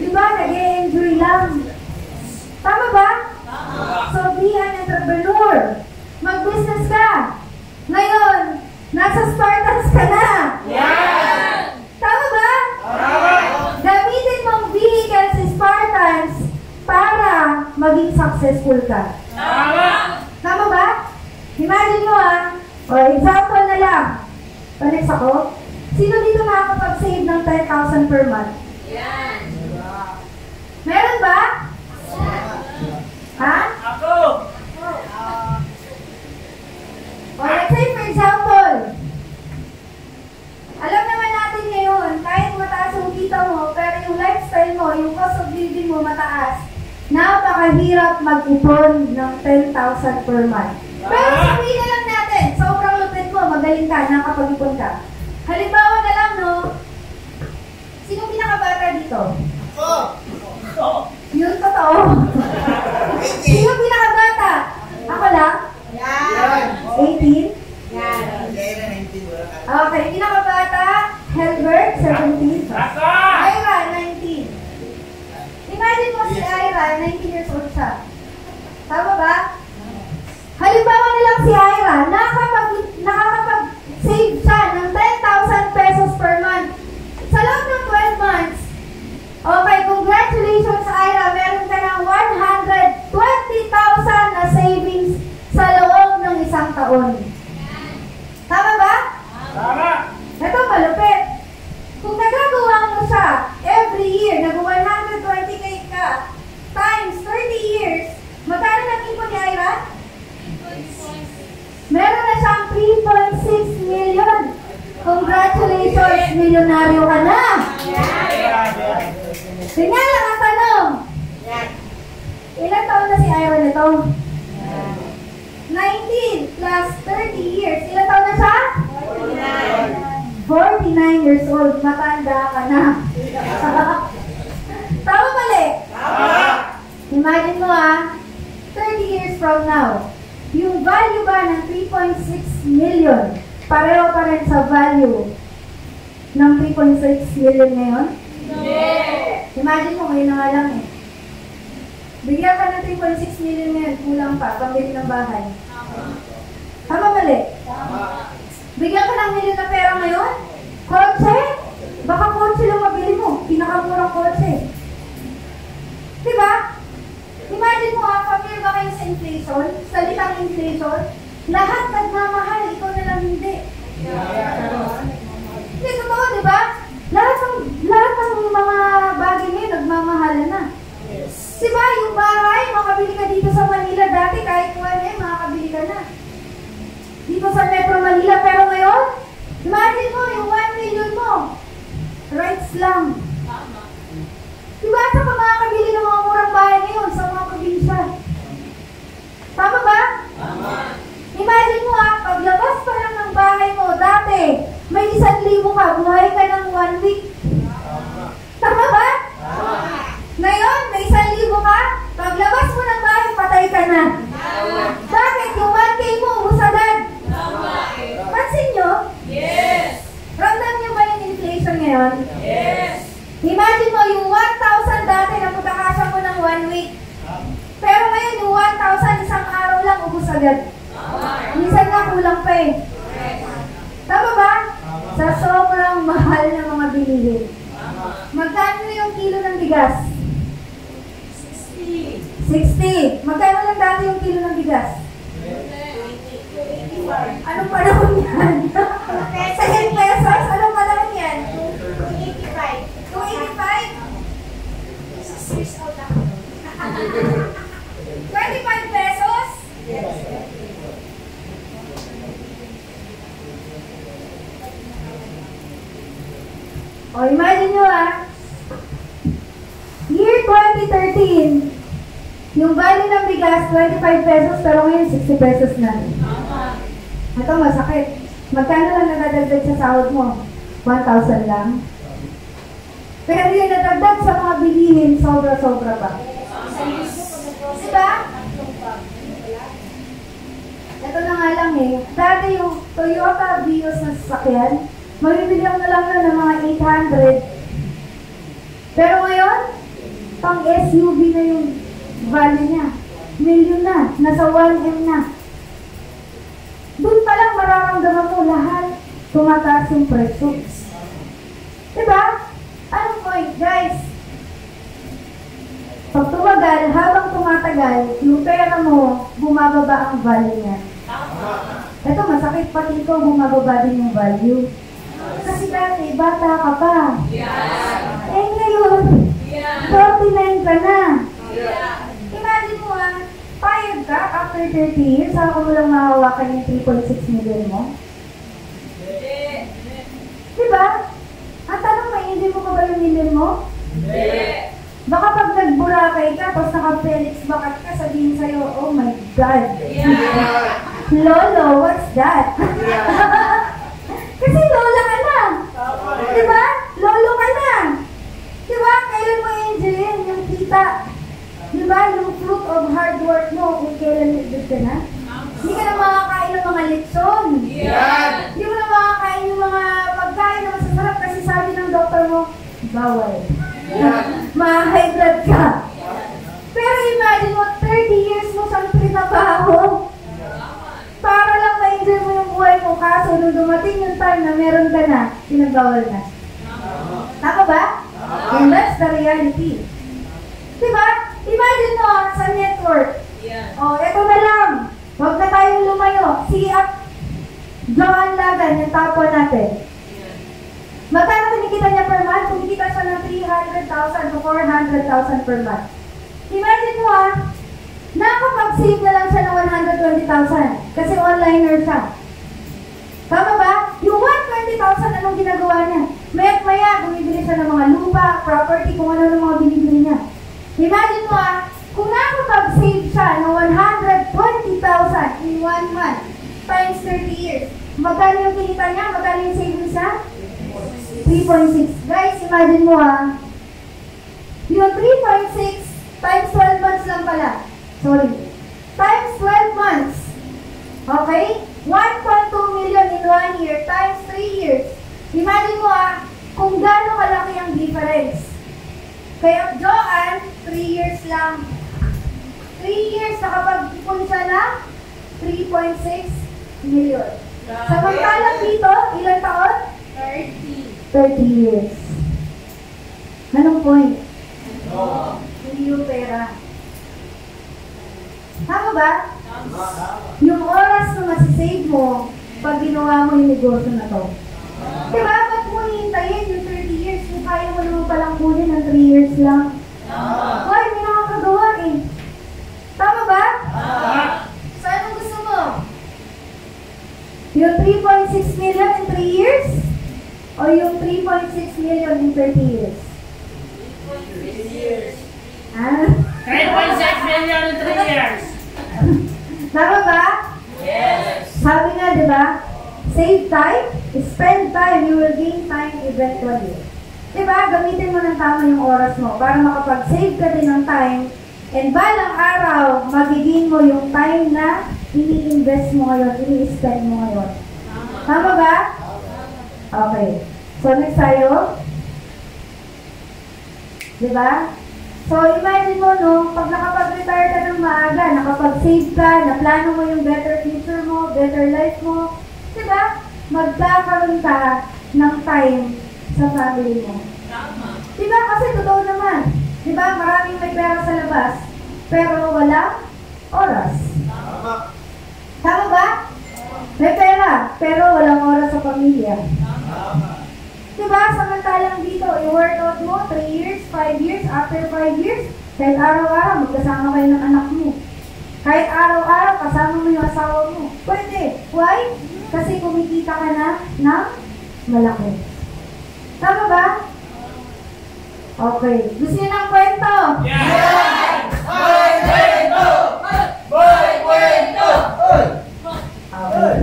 [SPEAKER 1] Diba? Nag-e-enjoy lang. Tama ba? So, be an entrepreneur. Mag-business ka. Ngayon, nasa Spartans ka na. Tama ba? Gamitin mong vehicle si Spartans para maging successful ka. Tama ba? Imagine mo o example na lang. Panex ako. Sino dito nakakapag-save ng 10,000 per month? Meron ba? Ha?
[SPEAKER 2] Ako!
[SPEAKER 1] O let's say for example, alam naman natin ngayon, kahit mataas yung kita mo, pero yung lifestyle mo, yung cost of living mo mataas, napakahirap mag-ipon ng 10,000 per month. Pero sabihin na lang natin, sobrang lupit mo, magaling ka, nakapag-ipon ka. Halimbawa na lang, no? Sino pinakabata dito? Yun, totoo. Sino pinakabata? Ako lang? 18? Okay, pinakabata, Helbert, 17. Ira, 19. Imagine mo si Ira, 19 years old siya. Tama ba? Halimbawa na lang si Ira, nakakapag-save siya ng 10,000 pesos per month. Sa loob ng 12 months, okay, congratulations Ira, meron ka ng 120,000 na savings sa loob ng isang taon. Tama ba?
[SPEAKER 2] Tama.
[SPEAKER 1] Ito malupit. Kung nagagawa mo siya every year, nag-120k ka, times 30 years, magkano nang ipon ni Ira? Meron na siyang 3.6 million. Congratulations, milyonaryo ka na. Tingnan lang ang tanong. Ilan taon na si Ira nito? 19 plus 30 years. Ilan taon na siya? 49 years old. Matanda ka na. Tama mali?
[SPEAKER 2] Tama.
[SPEAKER 1] Imagine mo 30 years from now, yung value ba ng 3.6 million, pareho pa rin sa value ng 3.6 million ngayon? Imagine mo, ngayon na nga lang eh. Bigyan ka ng 3.6 million ngayon, kulang pa, pambili ng bahay. Tama mali? Bigyan ka ng milyon na pera ngayon? Kotse? Baka kotse lang mabili mo, pinakamurang kotse. Diba? Imagine mo familiar ba kayo sa inflation? Salitang inflation? Lahat nagmamahal, ikaw na lang hindi. Hindi, totoo, diba? Lahat ng mga bagay ngayon, nagmamahalan na. Diba, yung bahay, makabili ka dito sa Manila, dati kahit 1M, makakabili ka na. Dito sa Metro Manila, pero ngayon, imagine mo, yung 1 million mo, rights lang. Diba, sa makakabili ng mga murang bahay ngayon, sa mga probinsya? Tama ba?
[SPEAKER 2] Tama.
[SPEAKER 1] Imagine mo paglabas pa lang ng bahay mo, dati, may 1,000 ka, buhay ka ng 1 week. Tama ba?
[SPEAKER 2] Tama.
[SPEAKER 1] Ngayon, may 1,000 ka, paglabas mo ng bahay, patay ka na. Bakit? Yung 1K mo, musagad. Pansin nyo?
[SPEAKER 2] Yes.
[SPEAKER 1] Ramdam nyo ba yung inflation ngayon?
[SPEAKER 2] Yes.
[SPEAKER 1] Imagine mo, yung 1,000 dati na pagkakasya mo ng 1 week. Pero ngayon, yung 1,000 isang araw lang, ubus agad. Minsan nga kulang pa eh. Tama ba? Sa sobrang mahal na mga bilihin. Magkano na yung kilo ng bigas? 60. Magkano lang dati yung kilo ng bigas? Anong panahon yan? 10 pesos? Anong panahon yan? 285. 6 years old ako. 25 pesos? O, imagine nyo year 2013, yung value ng bigas, 25 pesos, pero ngayon 60 pesos na. Ito, masakit. Magkano lang nadadagdag sa sahod mo? 1,000 lang. Pero yung nadagdag sa mga bilihin, sobra-sobra pa. Diba? Ito na nga lang eh. Dati yung Toyota Vios na sasakyan, mabibili na lang yun ng mga 800. Pero ngayon, pang SUV na yung value niya. Million na. Nasa 1M na. Doon pa lang mararamdaman mo lahat tumataas yung presyo. Diba? Anong point, guys? Pag tumagal, habang tumatagal, yung pera mo, bumababa ang value niya. Ito, masakit pati ikaw, bumababa din yung value. Kasi dati, bata ka pa. Eh ngayon, 49 ka na. Imagine mo payag ka after 30 years, saka mo lang mahawakan yung 3.6 million mo. Diba? Ang tanong, hindi mo ka ba yung million mo? Baka pag nag-Boracay ka, tapos naka-Felix bakat ka, sabihin sa'yo, oh my God. Lolo, what's that? Kasi lola ka na. Diba? Lolo ka na. Diba? Kailan mo enjoyin yung kita? Diba? Yung fruit of hard work mo, kung kailan nagdod ka na? Hindi ka na makakain ng mga lechon. Hindi mo na makakain yung mga pagkain na masasarap kasi sabi ng doktor mo, bawal. Ma-high blood ka. nung dumating yung time na meron ka na, pinagbawal na. Tama ba? And that's the reality. Diba? Imagine mo sa network. Eto na lang. Huwag na tayong lumayo. Si Joan Lagan, yung tapo natin. Magkano kinikita niya per month? Kumikita siya ng 300,000 to 400,000 per month. Imagine mo nakapag-save na lang siya ng 120,000 kasi onliner siya. Tama ba? Yung 120,000, anong ginagawa niya? Maya't maya, bumibili siya ng mga lupa, property, kung ano ng mga binibili niya. Imagine mo kung nakapag-save siya ng 120,000 in 1 month times 30 years, magkano yung kinita niya? Magkano yung savings niya? 3.6. Guys, imagine mo yung 3.6 times 12 months lang pala. Sorry. Times 12 months. Okay? 1.2 million in 1 year times 3 years. Imagine mo kung gaano kalaki ang difference. Kaya Joanne, 3 years lang. 3 years nakapag-ipon siya na 3.6 million. Samantalang dito, ilang taon? 30 years. Anong point? Hindi yung pera. Tama ba? Yung oras na masisave mo pag ginawa mo yung negosyo na to. Diba? Ba't mo hihintayin yung 30 years kung kaya mo naman palang kunin ng 3 years lang? Why? Hindi nakakagawa Tama ba? So, anong gusto mo? Yung 3.6 million in 3 years? O yung 3.6 million in 30 years?
[SPEAKER 2] 3 years.
[SPEAKER 3] 3.6 million in 3 years.
[SPEAKER 1] Tama ba?
[SPEAKER 2] Yes.
[SPEAKER 1] Sabi nga, di ba? Save time, spend time, you will gain time eventually. Di ba? Gamitin mo ng tama yung oras mo para makapag-save ka din ng time and balang araw, magiging mo yung time na ini-invest mo ngayon, ini-spend mo ngayon. Tama ba? Okay. So, next tayo. Di ba? So, imagine mo, pag nakapag-retire ka ng maaga, nakapag-save ka, naplano mo yung better future mo, better life mo, diba? Magkakaroon ka ng time sa family mo. Diba? Kasi totoo naman. Diba? Maraming may pera sa labas, pero walang oras. Tama ba? May pera, pero walang oras sa pamilya. Diba? Samantalang dito, i-workout mo 3 years, 5 years, after 5 years, kahit araw-araw, magkasama kayo ng anak mo. Kahit araw-araw, kasama mo yung asawa mo. Pwede. Why? Kasi kumikita ka na ng malaki. Tama ba? Okay. Gusto niyo ng kwento?
[SPEAKER 2] Yes! Boy, kwento! Boy, kwento!
[SPEAKER 1] Okay.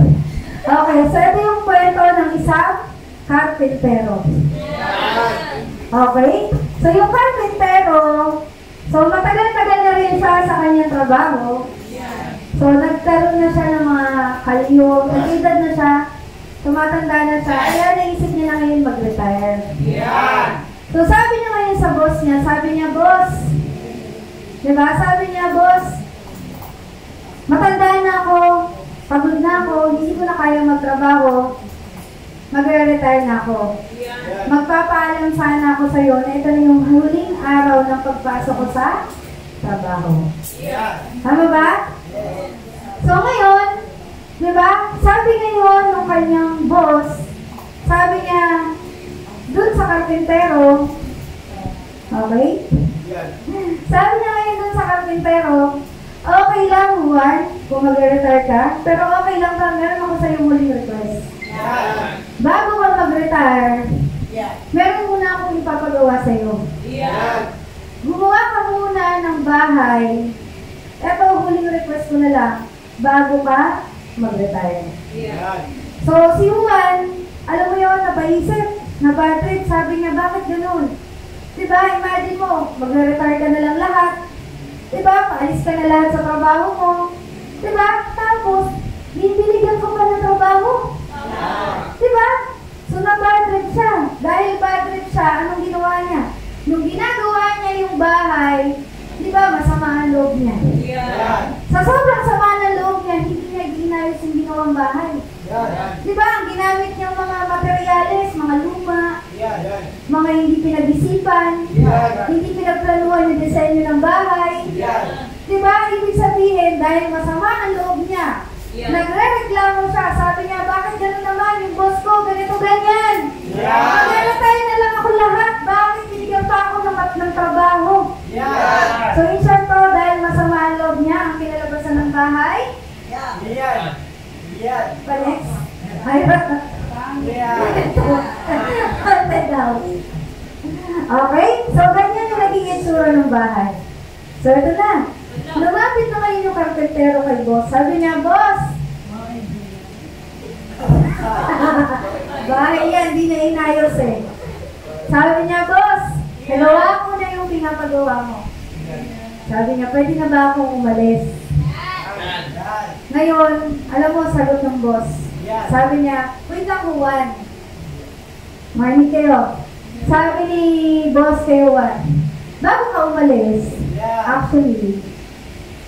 [SPEAKER 1] Okay, so ito yung kwento ng isang karpentero. Okay? So yung karpentero, so matagal-tagal na rin siya sa kanyang trabaho. So nagkaroon na siya ng mga kalyo, nag-edad na siya, tumatanda na siya, kaya naisip niya na ngayon mag-retire. So sabi niya ngayon sa boss niya, sabi niya, boss, diba? Sabi niya, boss, matanda na ako, pagod na ako, hindi ko na kaya magtrabaho, magre-retire na ako. Magpapaalam sana ako sa iyo na ito na yung huling araw ng pagpasok ko sa trabaho. Tama ba? So ngayon, di ba? Sabi ngayon ng kanyang boss, sabi niya, dun sa karpintero, okay? Sabi niya ngayon dun sa karpintero, okay lang, Juan, kung mag-retire ka, pero okay lang pa, meron ako sa iyo muling request. Bago ka mag-retire, meron muna akong ipapagawa sa iyo. Gumawa ka muna ng bahay. Ito, huling request ko na lang, bago ka mag-retire. So, si Juan, alam mo yun, napaisip, nabatrip, sabi niya, bakit ganun? Diba, imagine mo, mag-retire ka na lang lahat. Diba, paalis ka na lahat sa trabaho mo. Diba, tapos, binibigyan ko pa ng trabaho. Diba? So, na-bad trip siya. Dahil bad trip siya, anong ginawa niya? Nung ginagawa niya yung bahay, diba, masama ang loob niya. Sa sobrang sama ng loob niya, hindi niya ginayos yung ginawang bahay. Diba, ang ginamit niyang mga materyales, mga luma,
[SPEAKER 2] Yan.
[SPEAKER 1] mga hindi pinag-isipan, hindi pinagplanuhan yung disenyo ng bahay.
[SPEAKER 2] Yan.
[SPEAKER 1] Diba? Ibig sabihin, dahil masama ang loob niya, nagre-reklamo siya. Sabi niya, bakit gano'n naman yung boss ko, ganito, ganyan. Maghanatay na lang ako lahat. Bakit binigyan pa ako ng trabaho? So, in short po, dahil masama ang loob niya, ang kinalabasan ng bahay, Palex? Ay, okay? So, ganyan yung naging itsura ng bahay. So, ito na. Lumapit na ngayon yung karpentero kay boss. Sabi niya, boss! Bahay yan, di na inayos eh. Sabi niya, boss, nagawa ko na yung pinapagawa mo. Sabi niya, pwede na ba akong umalis? Ngayon, alam mo, sagot ng boss. Sabi niya, wait lang, Juan. Marinig kayo. Sabi ni boss kay Juan, bago ka umalis, actually,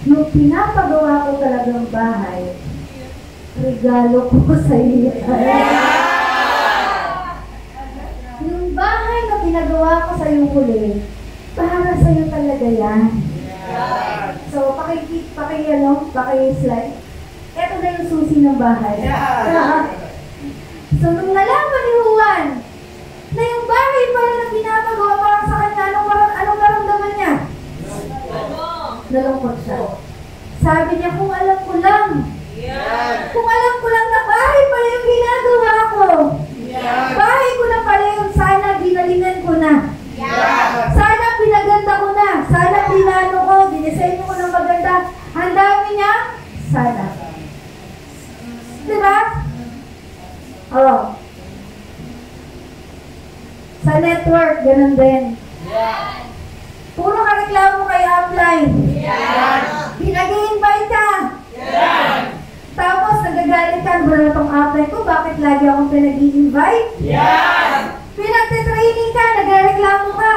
[SPEAKER 1] yung pinapagawa ko talagang bahay, regalo ko sa iyo. Yung bahay na pinagawa ko sa iyo huli, para sa iyo talaga yan. So, paki-slide. Ito na yung susi ng bahay. So, nung nalaman ni Juan na yung bahay pala na pinapagawa para sa kanya, anong naramdaman niya? Nalungkot siya. Sabi niya, kung alam ko lang na bahay pala yung ginagawa ko. Bahay ko na pala yung sana ginalingan ko na. Sana pinaganda ko na. Sana pinano ko, dinisenyo ko ng maganda. Ang dami niya, sana. Diba? Oh. Sa network, ganun din. Puro ka reklamo kay upline. Pinag-i-invite ka. Tapos nagagalit ka, wala na tong upline ko, bakit lagi akong pinag-i-invite? Pinag-training ka, nagreklamo ka.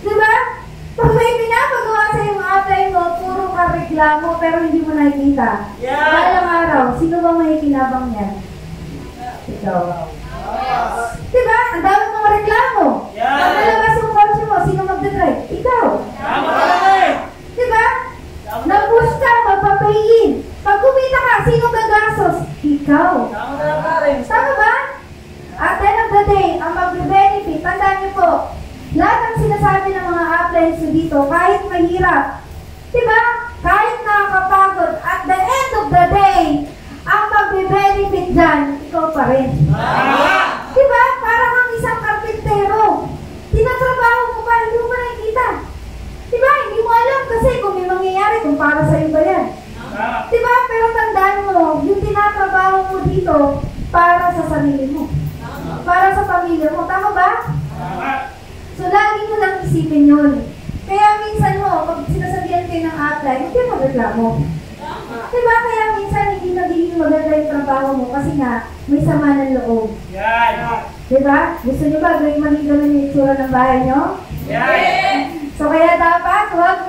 [SPEAKER 1] Diba? Pag may pinapagawa sa yung upline mo, puro ka reklamo, pero hindi mo nakikita. Balang araw, sino ba makikinabang yan? Ikaw. Diba? Ang dami mga reklamo. Pag nalabas yung kotse mo, sino magdadrive? Ikaw. Diba? Nag-push ka, magpapay-in. Pag kumita ka, sino gagastos? Ikaw. Tama ba? At end of the day, ang mag-benefit, tandaan niyo po, lahat ng sinasabi ng mga uplines dito, kahit mahirap, diba? Kahit nakakapagod, at the end of the day, ang mag-benefit dyan, ikaw pa rin. Diba? Para kang isang karpintero. Tinatrabaho mo pa, hindi mo nakikita. Diba? Hindi mo alam kasi kung may mangyayari, kung para sa'yo ba yan. Diba? Pero tandaan mo, yung tinatrabaho mo dito, para sa sarili mo. Para sa pamilya mo. Tama ba? So, lagi mo lang isipin yun. Kaya minsan mo, pag sinasabihan kayo ng upline, hindi mo magreklamo. Diba? Kaya minsan hindi nagiging maganda yung trabaho mo kasi nga, may sama ng loob. Diba? Gusto nyo ba gawing maging ganun yung itsura ng bahay nyo? So, kaya dapat, huwag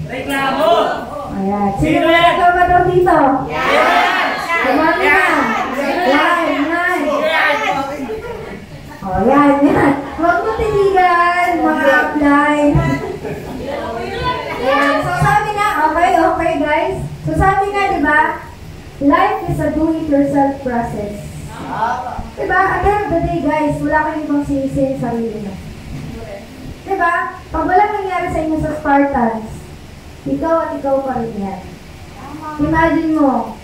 [SPEAKER 2] Reklamo!
[SPEAKER 1] Ayan. Sino ba nagkamador dito? Kumami na. Yan. O, yan. Huwag mo tinigan, mga upline. Ayan. So, sabi na, okay guys. So, sabi nga, diba, life is a do-it-yourself process. Diba, at the end of the day, guys, wala kayong ibang sinisin sa sarili mo. Diba, pag walang nangyari sa inyo sa Spartans, ikaw at ikaw pa rin yan. Imagine mo,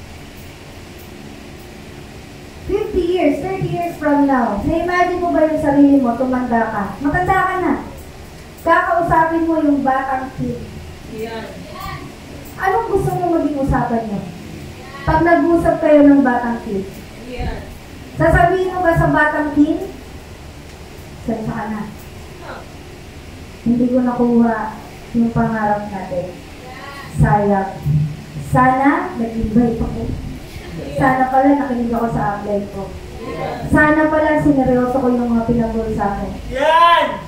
[SPEAKER 1] 50 years, 30 years from now, na-imagine mo ba yung sarili mo, tumanda ka? Matanda ka na. Kakausapin mo yung batang kid. Anong gusto mo maging usapan nyo? Pag nag-usap kayo ng batang kid, sasabihin mo ba sa batang kid? Saan ka na? Hindi ko nakuha yung pangarap natin. Sayang. Sana nag-invite ako. Sana pala nakinig ako sa upline ko. Sana pala sineryoso ko yung mga pinag-uwi sa akin.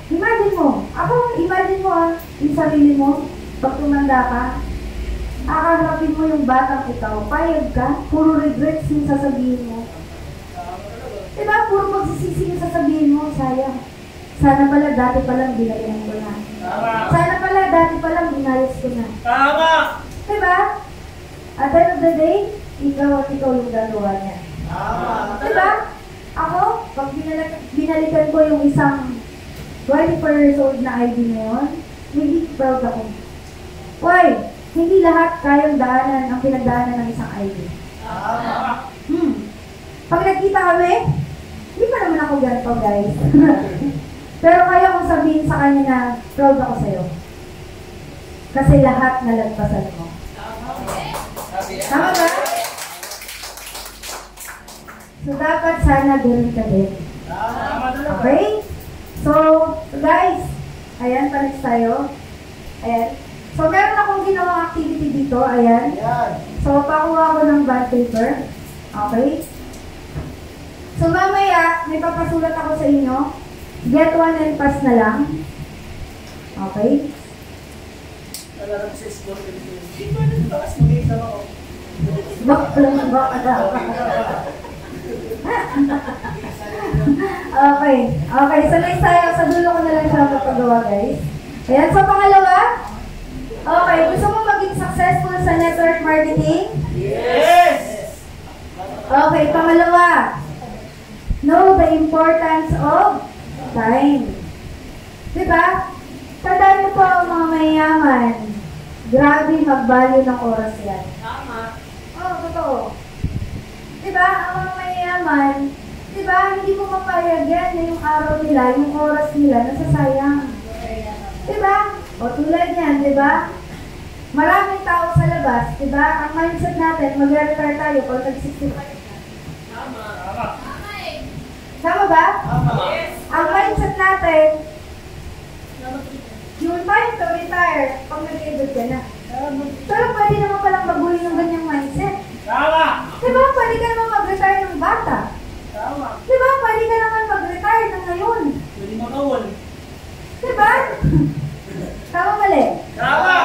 [SPEAKER 1] Imagine mo. Imagine mo yung sarili mo. Pag tumanda ka, akaharapin mo yung batang ikaw. Payag ka. Puro regrets yung sasabihin mo. sasabihin mo, sayang. Sana pala dati palang binigyan ko na.
[SPEAKER 2] Tama.
[SPEAKER 1] Sana pala dati palang inayos ko na.
[SPEAKER 2] Tama.
[SPEAKER 1] Diba? At the end of the day, ikaw at ikaw yung gagawa niya.
[SPEAKER 2] Tama.
[SPEAKER 1] Diba? Ako, pag binalikan ko yung isang 24 years old na ID na yun, hindi proud ako. Why? Hindi lahat kayang daanan ang pinagdaanan ng isang ID.
[SPEAKER 2] Tama.
[SPEAKER 1] Pag nagkita kami, hindi pa naman ako ganito, guys. Pero kaya kong sabihin sa kanya na proud ako sa'yo. Kasi lahat nalagpasan mo. Tama ba? So, dapat sana ganun ka din.
[SPEAKER 2] Tama talaga.
[SPEAKER 1] Okay? So guys, ayan, palis tayo. Ayan. So, meron akong ginawang activity dito. Ayan.
[SPEAKER 2] Yan.
[SPEAKER 1] So, pakuha ko ng bond paper. Okay? So, mamaya, may papasulat ako sa inyo. Get one and pass na lang. Okay?
[SPEAKER 2] Talagang sa school. Hindi pa rin bakas mag-exam ako.
[SPEAKER 1] Okay. Okay, so next tayo. Sa dulo ko na lang siya magpagawa, guys. Ayan, so pangalawa. Okay, gusto mo maging successful sa network marketing?
[SPEAKER 2] Yes!
[SPEAKER 1] Okay, pangalawa. Know the importance of time. Diba? Tandaan mo po ang mga mayayaman. Grabe mag-value ng oras yan.
[SPEAKER 2] Tama.
[SPEAKER 1] Oo, totoo. Diba? Ang mga mayayaman, diba? Hindi mo mapayag yan na yung araw nila, yung oras nila, nasasayang. Diba? O tulad yan, diba? Maraming tao sa labas, diba? Ang mindset natin, mag-retire tayo o nag-65.
[SPEAKER 2] Tama. Tama.
[SPEAKER 1] Tama ba?
[SPEAKER 2] Tama. Yes.
[SPEAKER 1] Ang mindset natin, yung time to retire, pag nag-edad ka na. Pero pwede naman palang maguli ng ganyang mindset.
[SPEAKER 2] Tama.
[SPEAKER 1] Diba? Pwede ka naman mag-retire ng bata.
[SPEAKER 2] Tama.
[SPEAKER 1] Diba? Pwede ka naman mag-retire ng ngayon.
[SPEAKER 2] Pwede makawal.
[SPEAKER 1] Diba? Tama mali?
[SPEAKER 2] Tama.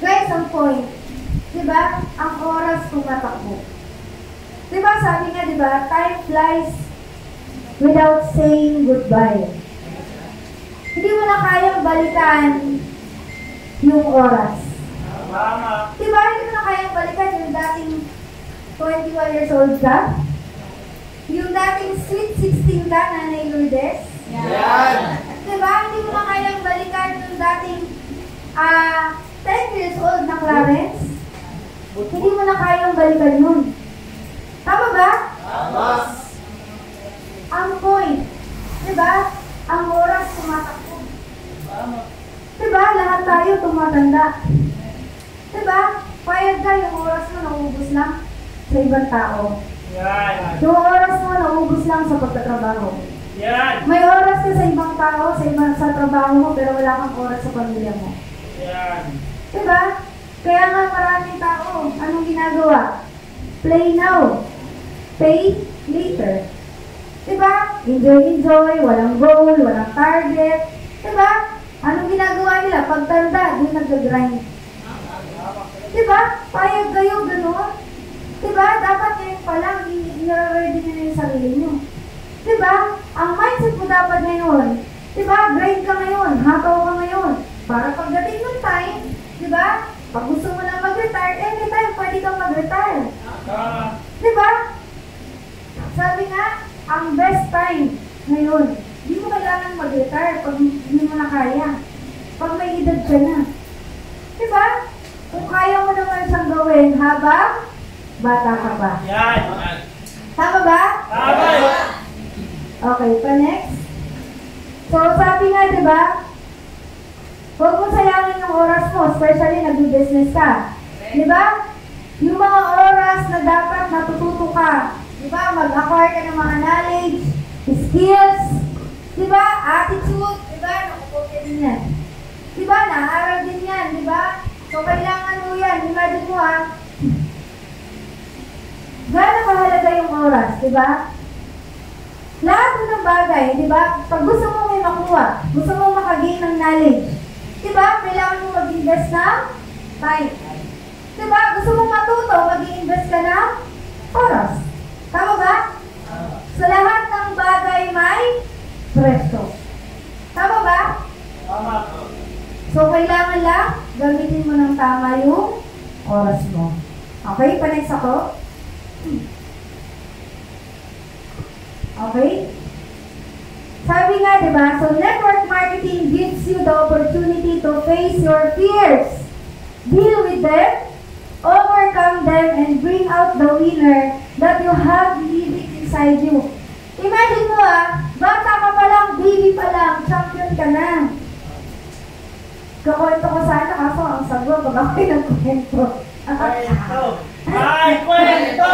[SPEAKER 1] Guys, ang point. Diba? Ang oras tumatakbo. Diba? Sabi nga, diba? Time flies without saying goodbye. Hindi mo na kayang balikan yung oras.
[SPEAKER 2] Tama.
[SPEAKER 1] Diba? Hindi mo na kayang balikan yung dating 21 years old ka? Yung dating sweet 16 ka, Nanay Lourdes?
[SPEAKER 2] Yan.
[SPEAKER 1] Diba? Hindi mo na kayang balikan yung dating 10 years old na Clarence? Hindi mo na kayang balikan yun. Tama ba?
[SPEAKER 2] Tama.
[SPEAKER 1] Ang point. Diba? Ang oras tumatakbo.
[SPEAKER 2] Tama.
[SPEAKER 1] Diba? Lahat tayo tumatanda. Diba? Payag ka yung oras mo naubos lang sa ibang tao.
[SPEAKER 2] Yan.
[SPEAKER 1] Yung oras mo naubos lang sa pagtatrabaho.
[SPEAKER 2] Yan.
[SPEAKER 1] May oras ka sa ibang tao, sa trabaho mo, pero wala kang oras sa pamilya mo.
[SPEAKER 2] Yan.
[SPEAKER 1] Diba? Kaya nga maraming tao, anong ginagawa? Play now. Pay later. Diba? Enjoy, walang goal, walang target. Diba? Anong ginagawa nila? Pagtanda, di nag-grind. Diba? Payag kayo, gano'n. Diba? Dapat ngayon pa lang, i-ready nyo na yung sarili nyo. Diba? Ang mindset mo dapat ngayon, diba? Grind ka ngayon, hataw ka ngayon. Para pagdating ng time, diba? Pag gusto mo na mag-retire, anytime pwede kang mag-retire.
[SPEAKER 2] Tama.
[SPEAKER 1] Diba? Sabi nga, ang best time ngayon, hindi mo kailangan mag-retire pag hindi mo na kaya. Pag may edad ka na. Diba? Kung kaya mo naman siyang gawin habang bata ka pa.
[SPEAKER 2] Yan.
[SPEAKER 1] Tama ba?
[SPEAKER 2] Tama.
[SPEAKER 1] Okay, pa next. So, sabi nga, diba? Huwag mo sayangin yung oras mo, especially nag-business ka. Diba? Yung mga oras na dapat natututo ka. Diba? Mag-acquire ka ng mga knowledge, skills, diba? Attitude, diba? Nakukuha din yan. Diba? Naaral din yan, diba? So, kailangan mo yan. Imagine mo gano'ng kahalaga yung oras, diba? Lahat ng bagay, diba? Pag gusto mo may makuha, gusto mo makagain ng knowledge, diba? Kailangan mo mag-invest ng time. Diba? Gusto mo matuto, mag-invest ka ng oras. Tama ba? So, Sa lahat ng bagay may presyo. Tama ba?
[SPEAKER 2] Tama.
[SPEAKER 1] So, kailangan lang gamitin mo ng tama yung oras mo. Okay? Pa-next ako. Okay? Sabi nga, diba? So, network marketing gives you the opportunity to face your fears. Deal with them, overcome them, and bring out the winner that you have living inside you. Imagine mo bata ka pa lang, baby pa lang, champion ka na. Kakwento ko sana, kaso ang sagot, pag ako'y nagkwento.
[SPEAKER 2] Kwento! Ay, kwento!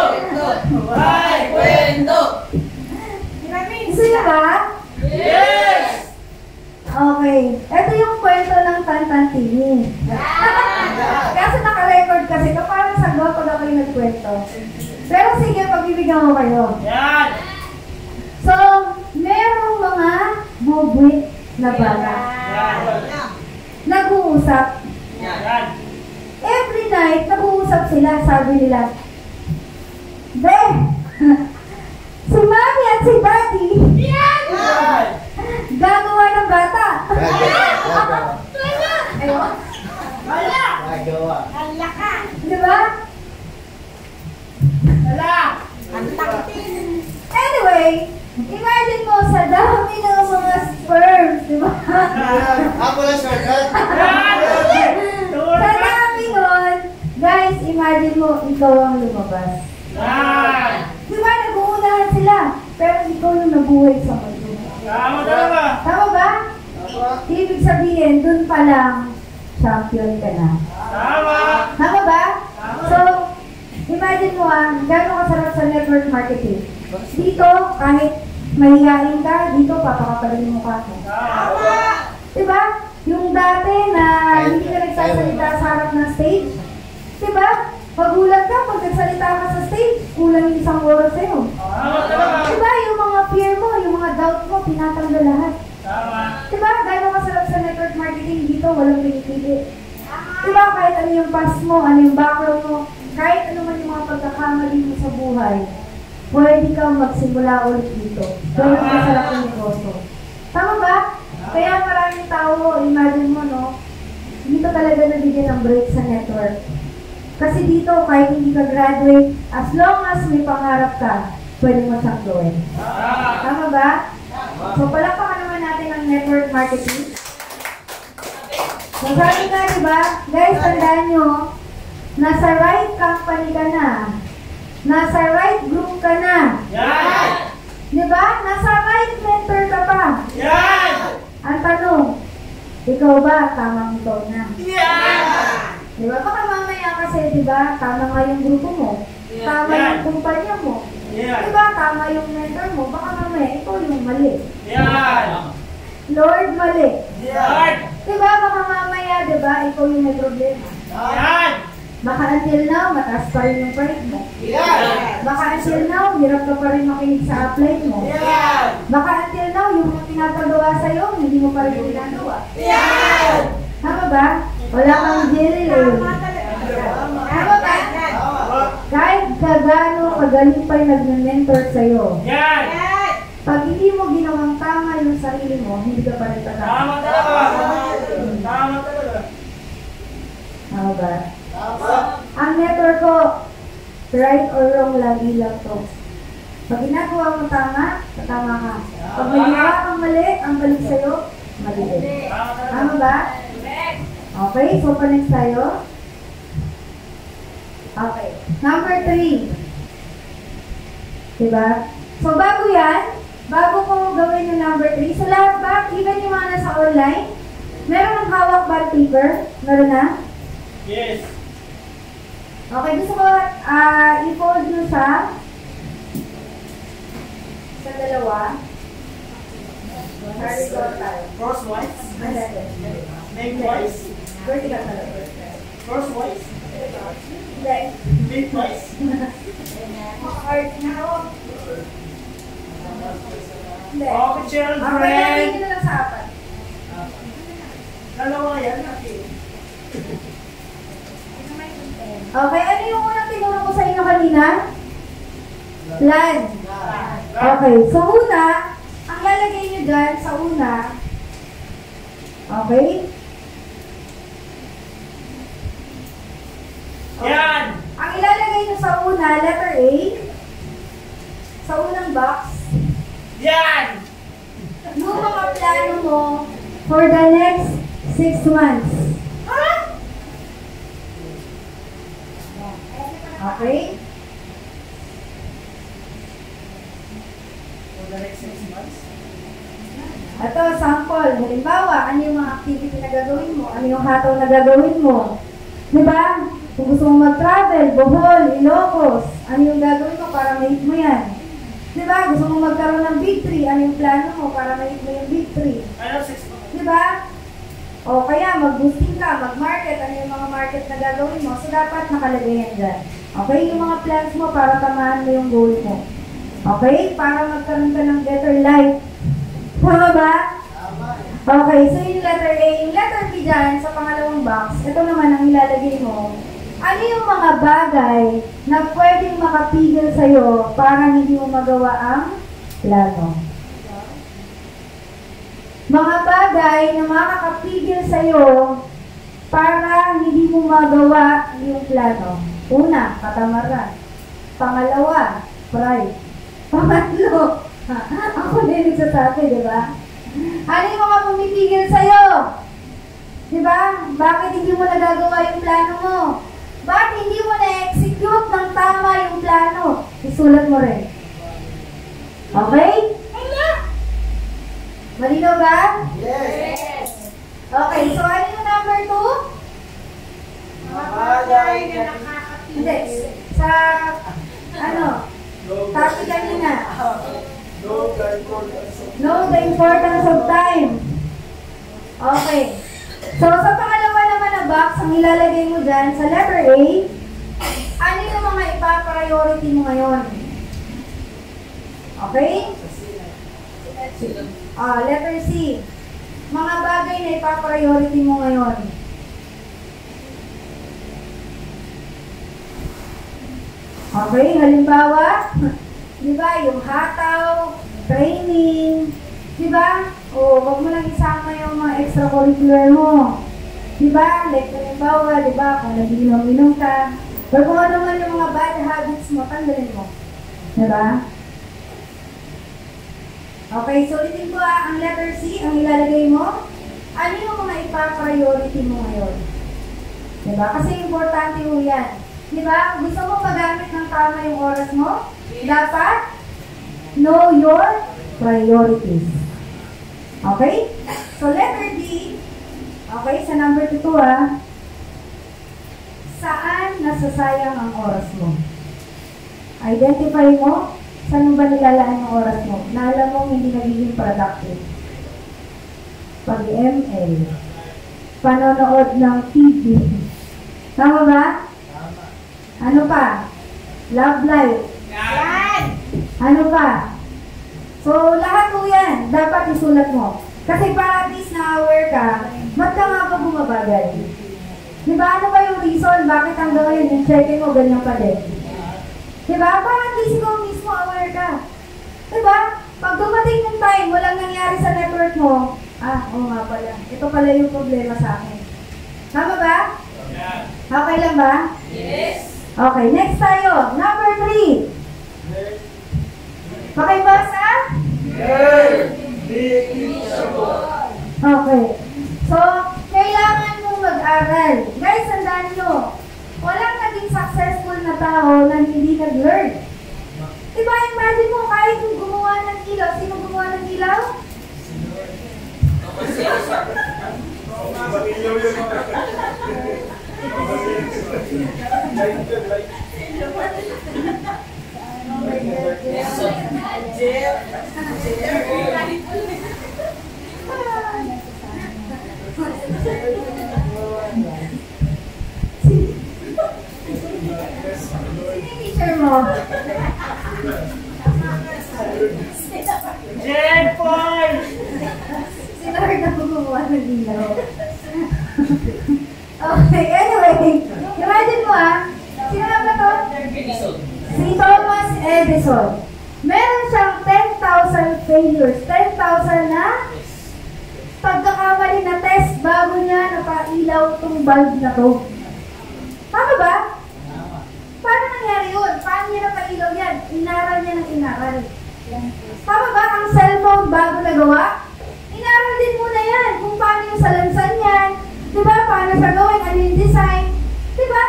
[SPEAKER 2] Ay, kwento!
[SPEAKER 1] Gusto niyo ba?
[SPEAKER 2] Yes!
[SPEAKER 1] Okay. Ito yung kwento ng Tantan TV. Kasi naka-record kasi ito, parang sagot pag ako'y nagkwento. Pero sige, pagbibigyan ko kayo.
[SPEAKER 2] Yan!
[SPEAKER 1] So, merong mga bubwit na bata.
[SPEAKER 2] Yan!
[SPEAKER 1] Nag-uusap.
[SPEAKER 2] Yan!
[SPEAKER 1] Every night, nag-uusap sila, sabi nila, Be, si Mami at si Daddy,
[SPEAKER 2] Yan!
[SPEAKER 1] gagawa ng bata. Ayun.
[SPEAKER 2] Wala!
[SPEAKER 1] Di ba?
[SPEAKER 2] Wala!
[SPEAKER 1] Anyway, imagine mo sa dami ng mga sperms, di ba?
[SPEAKER 3] Ako lang shortcut.
[SPEAKER 1] Sa dami nun, guys, imagine mo, ikaw ang lumabas.
[SPEAKER 2] Yan!
[SPEAKER 1] Di ba, nag-uunahan sila, pero ikaw yung nabuhay sa mundo.
[SPEAKER 2] Tama talaga!
[SPEAKER 1] Tama ba? Ibig sabihin, dun pa lang, champion ka na.
[SPEAKER 2] Tama!
[SPEAKER 1] Tama ba? So, imagine mo gano'ng kasarap sa network marketing. Dito, kahit mahihain ka, dito papakapalin mo ka.
[SPEAKER 2] Tama!
[SPEAKER 1] Diba? Yung dati na hindi ka nagsasalita sa harap ng stage, diba? Magulat ka pag nagsalita ka sa stage, kulang yung isang oras sa'yo.
[SPEAKER 2] Tama talaga!
[SPEAKER 1] Diba? Yung mga fear mo, yung mga doubt mo, tinatanggal lahat.
[SPEAKER 2] Tama!
[SPEAKER 1] Diba? Gano'ng kasarap sa network marketing dito, walang pinipili. Diba? Kahit ano yung past mo, ano yung background mo, kahit ano man yung mga pagkakamali mo sa buhay, pwede kang magsimula ulit dito. Pwede kang masarap yung negosyo. Tama ba? Kaya maraming tao, imagine mo, no? Dito talaga nabigyan ng break sa network. Kasi dito, kahit hindi ka graduate, as long as may pangarap ka, pwede mo siyang gawin. Tama ba? So, palakpakan naman natin ang network marketing. So, sabi nga, diba? Guys, tandaan nyo, nasa right company ka na. Nasa right group ka na.
[SPEAKER 2] Yan!
[SPEAKER 1] Diba? Nasa right mentor ka pa.
[SPEAKER 2] Yan!
[SPEAKER 1] Ang tanong, ikaw ba tamang ito na?
[SPEAKER 2] Yan!
[SPEAKER 1] Diba? Baka mamaya kasi, diba? Tama nga yung grupo mo. Tama yung kumpanya mo.
[SPEAKER 2] Yan!
[SPEAKER 1] Diba? Tama yung mentor mo. Baka mamaya, ikaw yung mali.
[SPEAKER 2] Yan!
[SPEAKER 1] Lord, mali.
[SPEAKER 2] Yan!
[SPEAKER 1] Diba? Baka mamaya, diba? Ikaw yung may problema.
[SPEAKER 2] Yan!
[SPEAKER 1] Baka until now, mataas pa rin yung price mo.
[SPEAKER 2] Yan!
[SPEAKER 1] Baka until now, hirap ka pa rin makinig sa apply mo.
[SPEAKER 2] Yan!
[SPEAKER 1] Baka until now, yung mga pinapagawa sa'yo, hindi mo pa rin ginagawa.
[SPEAKER 2] Yan!
[SPEAKER 1] Tama ba? Wala kang jelly eh. Tama ba? Kahit kagano, kagaling pa yung nag-mentor sa'yo.
[SPEAKER 2] Yan!
[SPEAKER 1] Pag hindi mo ginawang tama yung sarili mo, hindi ka pa rin tatama.
[SPEAKER 2] Tama talaga! Tama talaga!
[SPEAKER 1] Tama ba? Ang network ko, right or wrong, lagi lang to. Pag ginagawa mo tama, tama ka. Pag may ginawa kang mali, ang balik sa'yo, mali din. Tama ba? Okay, so pa-next tayo. Okay. Number 3. Diba? So bago yan, bago ko gawin yung number 3, so lahat ba, even yung mga nasa online, meron ng hawak bond paper? Meron na?
[SPEAKER 2] Yes!
[SPEAKER 1] Okay, gusto ko i-fold nyo sa dalawa. Horizontal tayo.
[SPEAKER 2] Crosswise?
[SPEAKER 1] Ano?
[SPEAKER 2] Lengthwise?
[SPEAKER 1] Vertical talaga.
[SPEAKER 2] Crosswise?
[SPEAKER 1] Hindi.
[SPEAKER 2] Lengthwise?
[SPEAKER 1] Heart na ako. Hindi.
[SPEAKER 2] Okay, children!
[SPEAKER 1] Okay, nandito na lang sa apat.
[SPEAKER 2] Dalawa yan, okay.
[SPEAKER 1] Okay, ano yung unang tinuro ko sa inyo kanina? Plan. Okay, so una, ang lalagay nyo dyan sa una, okay?
[SPEAKER 2] Yan!
[SPEAKER 1] Ang ilalagay nyo sa una, letter A, sa unang box,
[SPEAKER 2] Yan!
[SPEAKER 1] yung mga plano mo for the next 6 months. Okay?
[SPEAKER 2] For the next 6 months?
[SPEAKER 1] Ito, sample. Halimbawa, ano yung mga activity na gagawin mo? Ano yung hataw na gagawin mo? Diba? Kung gusto mo mag-travel, Bohol, Ilocos, ano yung gagawin mo para ma-hit mo yan? Diba? Gusto mo magkaroon ng big 3, ano yung plano mo para ma-hit mo yung big 3?
[SPEAKER 2] Ano 6 months?
[SPEAKER 1] Diba? O kaya mag-boosting ka, mag-market, ano yung mga market na gagawin mo? So dapat nakalagay yan dyan. Okay? Yung mga plans mo para tamaan mo yung goal mo. Okay? Para magkaroon ka ng better life. Tama ba? Okay, so yung letter A, yung letter B dyan sa pangalawang box, ito naman ang ilalagay mo. Ano yung mga bagay na pwedeng makapigil sa'yo para hindi mo magawa ang plano? Mga bagay na makakapigil sa'yo para hindi mo magawa yung plano. Una, katamaran. Pangalawa, pride. Pangatlo, ako din nagsasabi, di ba? Ano yung mga pumipigil sa'yo? Di ba? Bakit hindi mo nagagawa yung plano mo? Bakit hindi mo na-execute ng tama yung plano? Isulat mo rin. Okay? Malinaw ba?
[SPEAKER 3] Yes!
[SPEAKER 1] Okay, so ano yung number 2?
[SPEAKER 3] Bagay na
[SPEAKER 1] Hindi, sa ano? Topic kanina. Know the importance of time. Okay. So, sa pangalawa naman na box, ang ilalagay mo dyan, sa letter A, ano yung mga ipa-priority mo ngayon? Okay? Letter C. Mga bagay na ipa-priority mo ngayon. Okay, halimbawa, di ba, yung hataw, training, di ba? O, wag mo lang isama yung mga extracurricular mo. Di ba? Like, halimbawa, di ba, kung nagiinom-inom ka, or kung ano man yung mga bad habits mo, tanggalin mo. Di ba? Okay, so ulitin ko ang letter C, ang ilalagay mo. Ano yung mga ipa-priority mo ngayon? Di ba? Kasi importante mo yan. Di ba? Gusto mo magamit ng tama yung oras mo? Dapat know your priorities. Okay? So, letter D. Okay, sa number 2 Saan nasasayang ang oras mo? Identify mo, saan ba nilalaan yung oras mo? Na alam mo hindi nagiging productive. Pag-ML. Panonood ng TV. Tama ba? Ano pa? Love life.
[SPEAKER 2] Yan!
[SPEAKER 1] Ano pa? So, lahat po yan, dapat isulat mo. Kasi para at least na-aware ka, ba't ka nga ba bumabagal? Diba? Ano ba yung reason? Bakit hanggang ngayon yung checking mo ganyan pa din? Diba? Para at least ikaw mismo aware ka. Diba? Pag dumating yung time, walang nangyari sa network mo, oo nga pala. Ito pala yung problema sa akin. Tama ba? Okay lang ba?
[SPEAKER 2] Yes!
[SPEAKER 1] Okay, next tayo. Number 3. Pakibasa? Okay. So, kailangan mong mag-aral. Guys, tandaan nyo, walang naging successful na tao na hindi nag-learn. Diba, imagine mo, kahit yung gumawa ng ilaw, sino gumawa ng ilaw? Teacher mo.
[SPEAKER 2] Jepoy!
[SPEAKER 1] Si Lord na gumawa ng ilaw. Okay, anyway. Imagine mo sino nga ba to?
[SPEAKER 2] Edison.
[SPEAKER 1] Si Thomas Edison. Meron siyang failures. 10,000 na pagkakamali na test bago niya napailaw itong bulb na to. Tama ba? Paano nangyari yun? Paano niya napailaw yan? Inaral niya ng inaral. Tama ba? Ang cellphone bago nagawa? Inaral din muna yan. Kung paano yung salansan yan. Diba? Paano sa gawin? Ano yung design? Diba?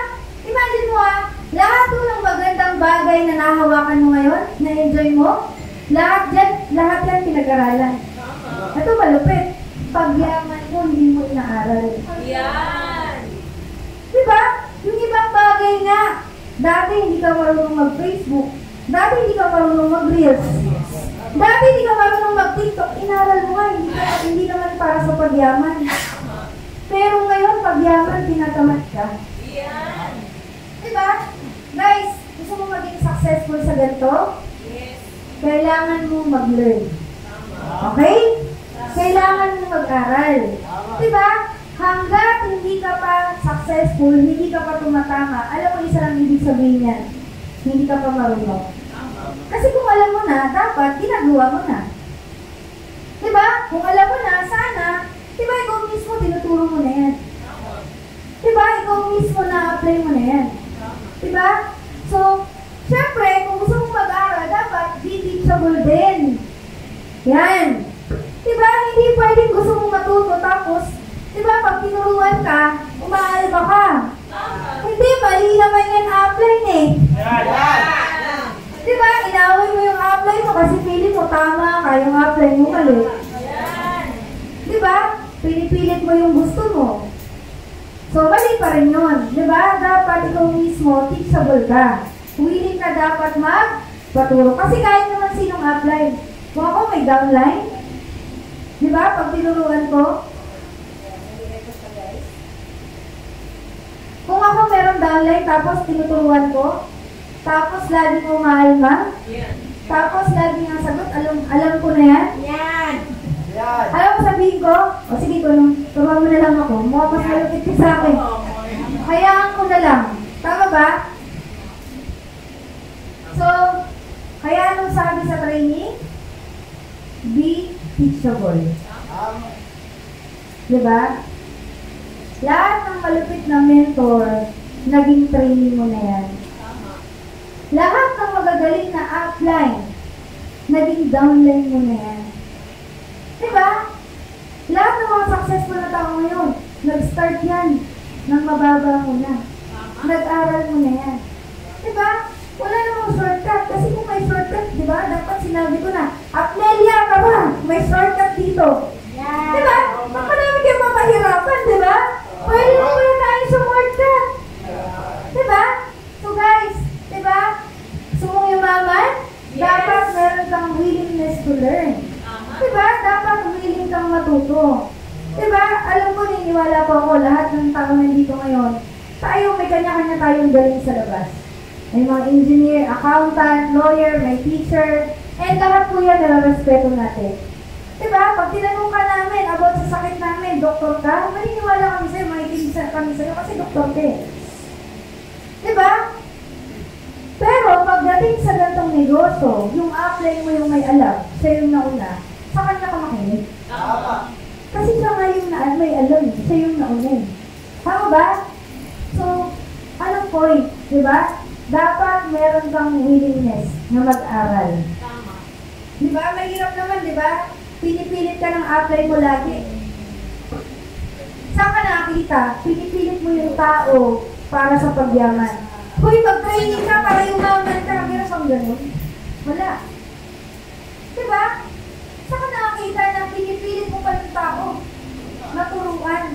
[SPEAKER 1] Imagine mo lahat ng magandang bagay na nahawakan mo ngayon, na-enjoy mo, lahat yan pinag-aralan. Ito malupit. Pagyaman mo, hindi mo inaaral.
[SPEAKER 4] Yan!
[SPEAKER 1] Diba? Yung ibang bagay nga, dati hindi ka marunong mag-Facebook, dati hindi ka marunong mag-Reels, dati hindi ka marunong mag-TikTok, inaral mo nga, hindi naman para sa pagyaman. Pero ngayon, pagyaman, tinatamad ka.
[SPEAKER 4] Yan!
[SPEAKER 1] Diba? Guys, gusto mo maging successful sa ganito?
[SPEAKER 4] Yes!
[SPEAKER 1] Kailangan mo mag-learn. Okay? Kailangan mo mag-aral. Diba? Hanggat hindi ka pa successful, hindi ka pa tumatama, alam mo isa lang ibig sabihin yan, hindi ka pa marunong. Kasi kung alam mo na, dapat ginagawa mo na. Diba? Kung alam mo na, sana, diba ikaw mismo tinuturo mo na yan. Diba? Ikaw mismo na-apply mo na yan. Diba? So, syempre, kung gusto mong mag-aral, dapat be teachable din. Yan. Diba? Hindi pwedeng gusto mong matuto tapos, diba, pag tinuruan ka, umaalba ka. Hindi, mali naman yan offline eh. Diba? Inaway mo yung offline mo kasi feeling mo tama ka, yung offline mo mali. Diba? Pinipilit mo yung gusto mo. So, mali pa rin yun. Diba? Dapat ikaw mismo, teachable ka. Willing ka dapat magpaturo. Kasi kahit naman sinong offline. Kung ako may downline, diba? Pag tinuruan ko, kung ako meron downline, tapos tinuturuan ko, tapos lagi mo maalma, tapos lagi nga sagot, alam ko na yan.
[SPEAKER 4] Yan!
[SPEAKER 1] Alam mo sabihin ko, o sige ko, turuan mo na lang ako, mukha mas malupit ka sa akin. Hayaan ko na lang. Tama ba? So, kaya anong sabi sa training? Be teachable. Diba? Lahat ng malupit na mentor, naging training mo na yan. Lahat ng magagaling na upline, naging downline mo na yan. Diba? Lahat ng mga successful na tao ngayon, nag-start yan ng mababa mo na. Nag-aral mo na yan. Diba? Wala namang shortcut. Kasi kung may shortcut, diba? Dapat sinabi ko na, Apnelia ka ba? May shortcut dito. Diba? Marami kayo mapahirapan, diba? Pwede mo pala tayo sa shortcut. Diba? So guys, diba? Gusto mong yumaman? Dapat meron kang willingness to learn. Diba? Dapat willing kang matuto. Diba? Alam ko, niniwala po ako, lahat ng tao nandito ngayon, tayo, may kanya-kanya tayong galing sa labas. May mga engineer, accountant, lawyer, may teacher, and lahat po yan nalarespeto natin. Diba? Pag tinanong ka namin about sa sakit namin, doktor ka, maniniwala kami sa'yo, makikinig kami sa'yo kasi doktor ka eh. Diba? Pero pagdating sa ganitong negosyo, yung upline mo yung may alam, siya yung nauna, sa kanya ka makinig. Kasi siya nga yung may alam, siya yung nauna. Tama ba? So, anong point? Diba? Dapat meron kang willingness na mag-aral.
[SPEAKER 4] Tama.
[SPEAKER 1] Diba? Mahirap naman, diba? Pinipilit ka ng upline mo lagi. Saan ka nakakita? Pinipilit mo yung tao para sa pagyaman. Hoy, mag-training ka para yumaman ka. Meron kang ganun? Wala. Diba? Saan ka nakakita na pinipilit mo pa yung tao? Naturuan.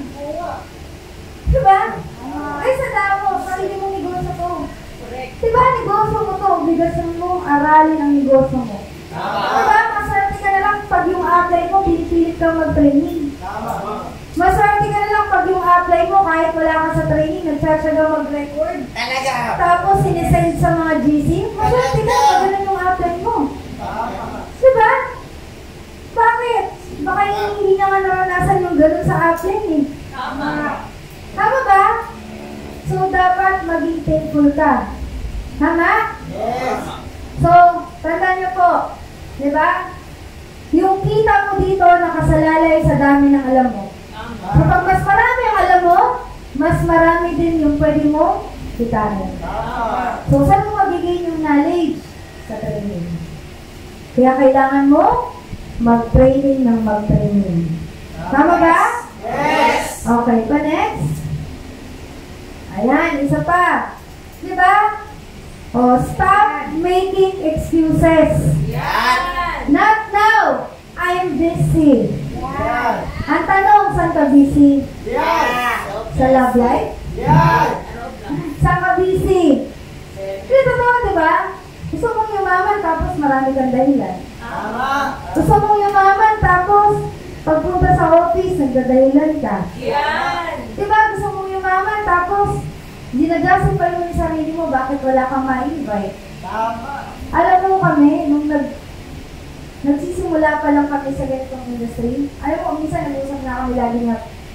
[SPEAKER 1] Diba? Ay, sa damo, sarili mong negosyo to. Diba, negosyo mo to, obligasyon mo, aralin ang negosyo mo. Diba, maswerte ka na lang pag yung apply mo, pinipilit kang mag-training. Maswerte ka na lang pag yung apply mo, kahit wala ka sa training, nagtsatsaga mag-record. Tapos, sinesend sa mga GC, maswerte ka pag ganun yung apply mo. Diba? Bakit? Baka hindi nga naranasan yung ganun sa apply eh. Tama ba? So, dapat maging thankful ka. Tama?
[SPEAKER 3] Yes.
[SPEAKER 1] So, tandaan nyo po, di ba? Yung kita mo dito nakasalalay sa dami ng alam mo. Kapag mas marami ang alam mo, mas marami din yung pwede mo kitain. So, saan mo magiging yung knowledge? Sa training. Kaya kailangan mo mag-training ng mag-training. Tama ba?
[SPEAKER 3] Yes!
[SPEAKER 1] Okay, pa next. Ayan, isa pa. Diba? O, stop making excuses.
[SPEAKER 4] Yan.
[SPEAKER 1] Not now. I'm busy.
[SPEAKER 3] Yan!
[SPEAKER 1] Ang tanong, saan ka busy?
[SPEAKER 3] Yan!
[SPEAKER 1] Sa love life?
[SPEAKER 3] Yan!
[SPEAKER 1] Saan ka busy? Hindi totoo, diba? Gusto mong yumaman tapos marami kang dahilan.
[SPEAKER 3] Tama!
[SPEAKER 1] Gusto mong yumaman tapos pagpunta sa office, nagdadahilan ka.
[SPEAKER 4] Yan.
[SPEAKER 1] Diba? Gusto mong yumaman tapos dinadasal pa yung sarili mo bakit wala kang ma-invite.
[SPEAKER 3] Tama!
[SPEAKER 1] Alam mo kami, nung nagsisimula pa lang kami sa ganitong industry, alam mo, minsan nag-usap na kami lagi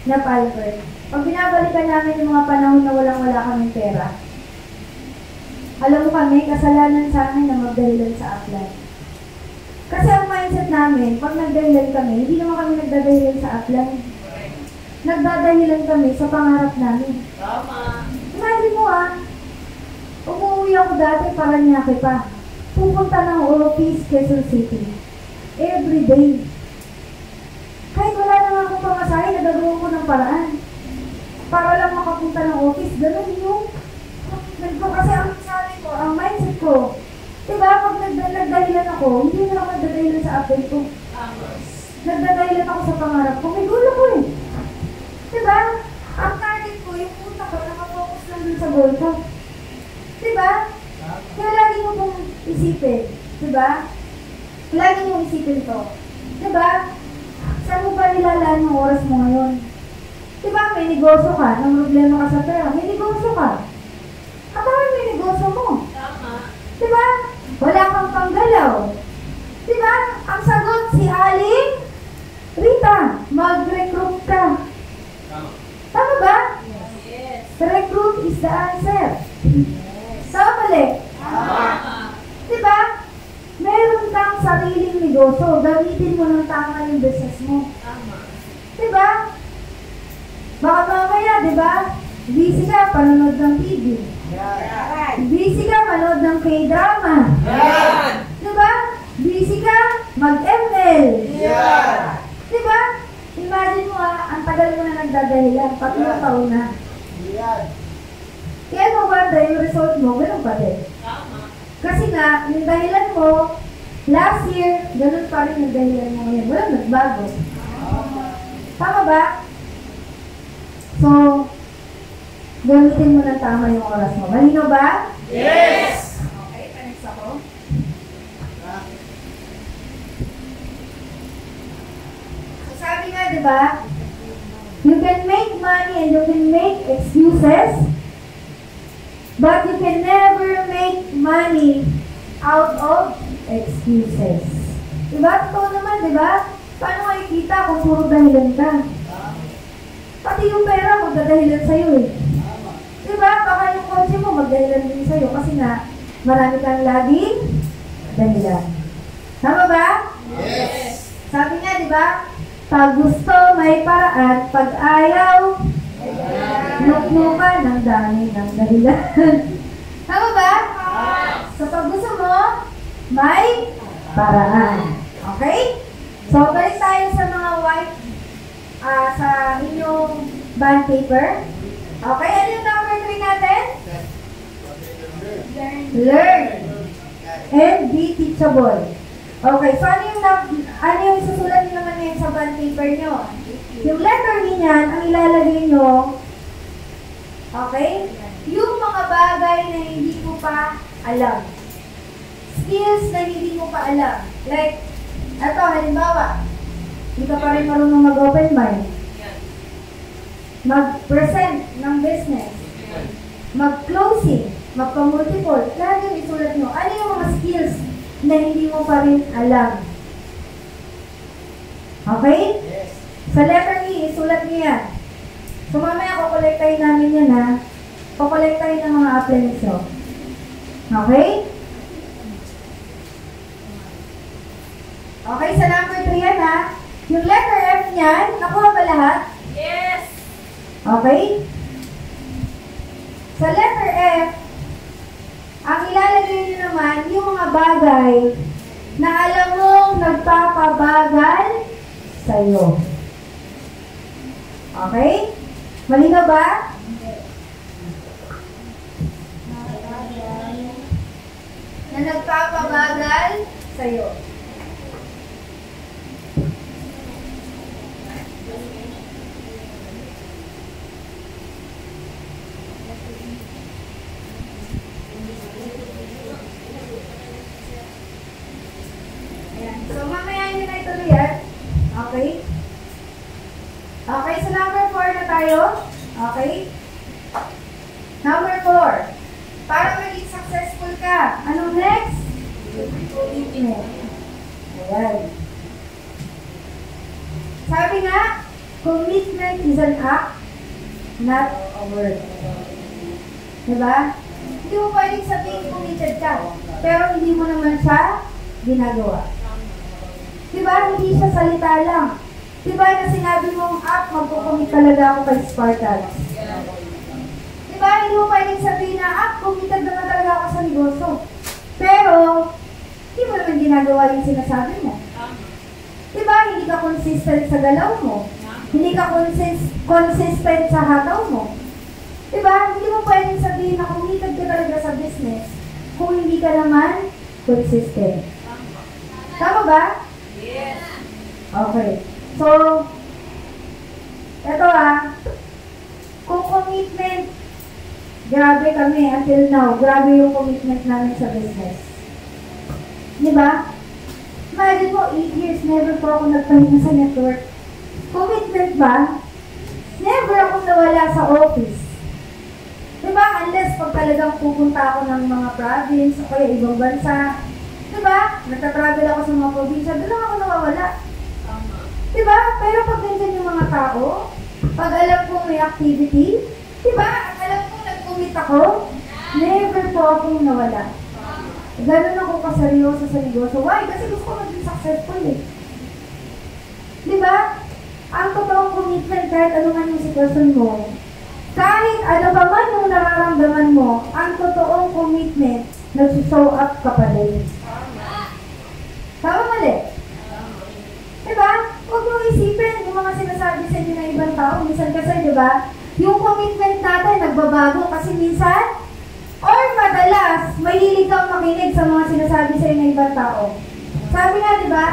[SPEAKER 1] na Palbert. Pag binabalikan namin yung mga panahon na walang-wala kaming pera, alam mo kami, kasalanan sa amin na magdahilan sa upline. Kasi ang mindset namin, pag nagdahilan kami, hindi naman kami nagdadahilan sa upline. Nagdadahilan kami sa pangarap namin.
[SPEAKER 4] Tama.
[SPEAKER 1] Imagine mo umuwi ako dati para Paranaque pa. Pupunta ng office, Quezon City. Every day. Kahit wala naman akong pamasahe, nagagawa ko ng paraan. Para lang makapunta ng office, ganun yung kasi ang sabi ko, ang mindset ko, diba, pag nagdadahilan ako, hindi na ako nagdadahilan sa update ko. Nagdadahilan ako sa pangarap ko, may gulo ko eh. Diba? Ang target ko, yung punta ko, nakafocus lang dun sa goal ko. Diba? Kaya lagi mo pong isipin. Diba? Lagi mo isipin to. Diba? Saan mo ba nilalaan yung oras mo ngayon? Diba, may negosyo ka, nang problema ka sa pera, may negosyo ka. Kapag may negosyo mo.
[SPEAKER 4] Tama.
[SPEAKER 1] Diba? Wala kang panggalaw. Diba? Ang sagot si Aling Rita, mag-recruit ka. Tama ba?
[SPEAKER 4] Yes.
[SPEAKER 1] Recruit is the answer. Tama mali?
[SPEAKER 4] Tama.
[SPEAKER 1] Diba? Meron kang sariling negosyo. Gamitin mo ng tama yung business mo.
[SPEAKER 4] Tama.
[SPEAKER 1] Diba? Baka mamaya, diba? Busy ka, panonood ng TV.
[SPEAKER 3] Yan!
[SPEAKER 1] Busy ka, manood ng K-drama.
[SPEAKER 3] Yan!
[SPEAKER 1] Diba? Busy ka, mag-ML.
[SPEAKER 3] Yan!
[SPEAKER 1] Diba? Imagine mo ang tagal mo na nagdadahilan, 3 taon na.
[SPEAKER 3] Yan!
[SPEAKER 1] Kaya maganda yung result mo, ganun pa din.
[SPEAKER 4] Tama.
[SPEAKER 1] Kasi nga, yung dahilan mo, last year, ganun pa rin yung dahilan mo ngayon. Walang nagbago. Tama ba? So, gamitin mo ng tama yung oras mo. Malino ba?
[SPEAKER 3] Yes!
[SPEAKER 1] Okay, next ako. So, sabi nga, di ba? You can make money and you can make excuses, but you can never make money out of excuses. Diba? Totoo naman, diba? Paano makikita kung puro dahilan ka? Pati yung pera, magdadahilan sa'yo eh. Diba? Baka yung kotse mo, magdahilan din sa'yo. Kasi nga, marami kang laging dahilan. Tama ba?
[SPEAKER 3] Yes!
[SPEAKER 1] Sabi nga, diba? Pag gusto, may paraan. Pag ayaw, nuknukan ng dami ng dahilan. Tama ba? So, pag gusto mo, may paraan. Okay? So, balik tayo sa mga white, sa inyong bond paper. Okay, ano yung number 3 natin? Learn. And be teachable. Okay, so ano yung isusulat nyo naman ngayon sa bond paper nyo? Yung letter niyan, ang ilalagay nyo, okay? Yung mga bagay na hindi mo pa alam. Skills na hindi mo pa alam. Like, ito, halimbawa, hindi ka pa rin marunong mag-open mind. Mag-present ng business. Mag-closing. Magpa-multiple. Lahat yung isulat nyo. Ano yung mga skills na hindi mo pa rin alam? Okay?
[SPEAKER 3] Yes!
[SPEAKER 1] Sa letter E, isulat niyo yan. So mamaya kukolektahin namin yan ha. Kukolektahin ng mga applings nyo. Okay? Okay, sa number 3 yan ha. Yung letter F niyan, nakuha ba lahat?
[SPEAKER 4] Yes.
[SPEAKER 1] Okay? Sa letter F, ang ilalagay nyo naman yung mga bagay na alam mong nagpapabagal sa'yo. Okay? Malinaw ba? Na nagpapabagal sa'yo. Ayan. So, mamaya nyo na ituloy yan. Okay? Okay, so number 4 na tayo. Okay? Number 4. Para maging successful ka. Anong next? Commitment. Ayan. Sabi nga, commitment is an act, not a word. Diba? Hindi mo pwedeng sabihin committed ka, pero hindi mo naman siya ginagawa. Diba? Hindi siya salita lang. Diba na sinabi mong magkukumit talaga ako kay Spartans? Diba? Hindi mo pwedeng sabihin na committed naman talaga ako sa negosyo. Pero, hindi mo naman ginagawa yung sinasabi mo. Diba? Hindi ka consistent sa galaw mo. Hindi ka consistent sa hataw mo. Diba? Hindi mo pwedeng sabihin na committed ka talaga sa business kung hindi ka naman consistent. Tama ba?
[SPEAKER 4] Yes.
[SPEAKER 1] Okay. So, eto kung commitment, grabe kami until now, grabe yung commitment namin sa business. Diba? Imagine mo, 8 years, never po ako nagpahinga sa network. Commitment ba? Never ako nawala sa office. Diba? Unless pag talagang pupunta ako ng mga province o kaya ibang bansa. Diba? Nagtatravel ako sa mga probinsya, doon lang ako nawawala. Diba? Pero pag ganyan yung mga tao, pag alam kong may activity, diba? At alam kong nag-commit ako, never po akong nawala. Ganun ako kaseryoso sa negosyo. Why? Kasi gusto ko maging successful eh. Diba? Ang totoong commitment, kahit ano man yung sitwasyon mo, kahit ano pa man yung nararamdaman mo, ang totoong commitment, nag-show up ka pa din. Tama mali? Diba? Huwag mo isipin yung mga sinasabi sa inyo ng ibang tao. Minsan kasi, diba? Yung commitment natin nagbabago kasi minsan, or madalas, mahilig kang makinig sa mga sinasabi sa inyo ng ibang tao. Sabi nga, diba?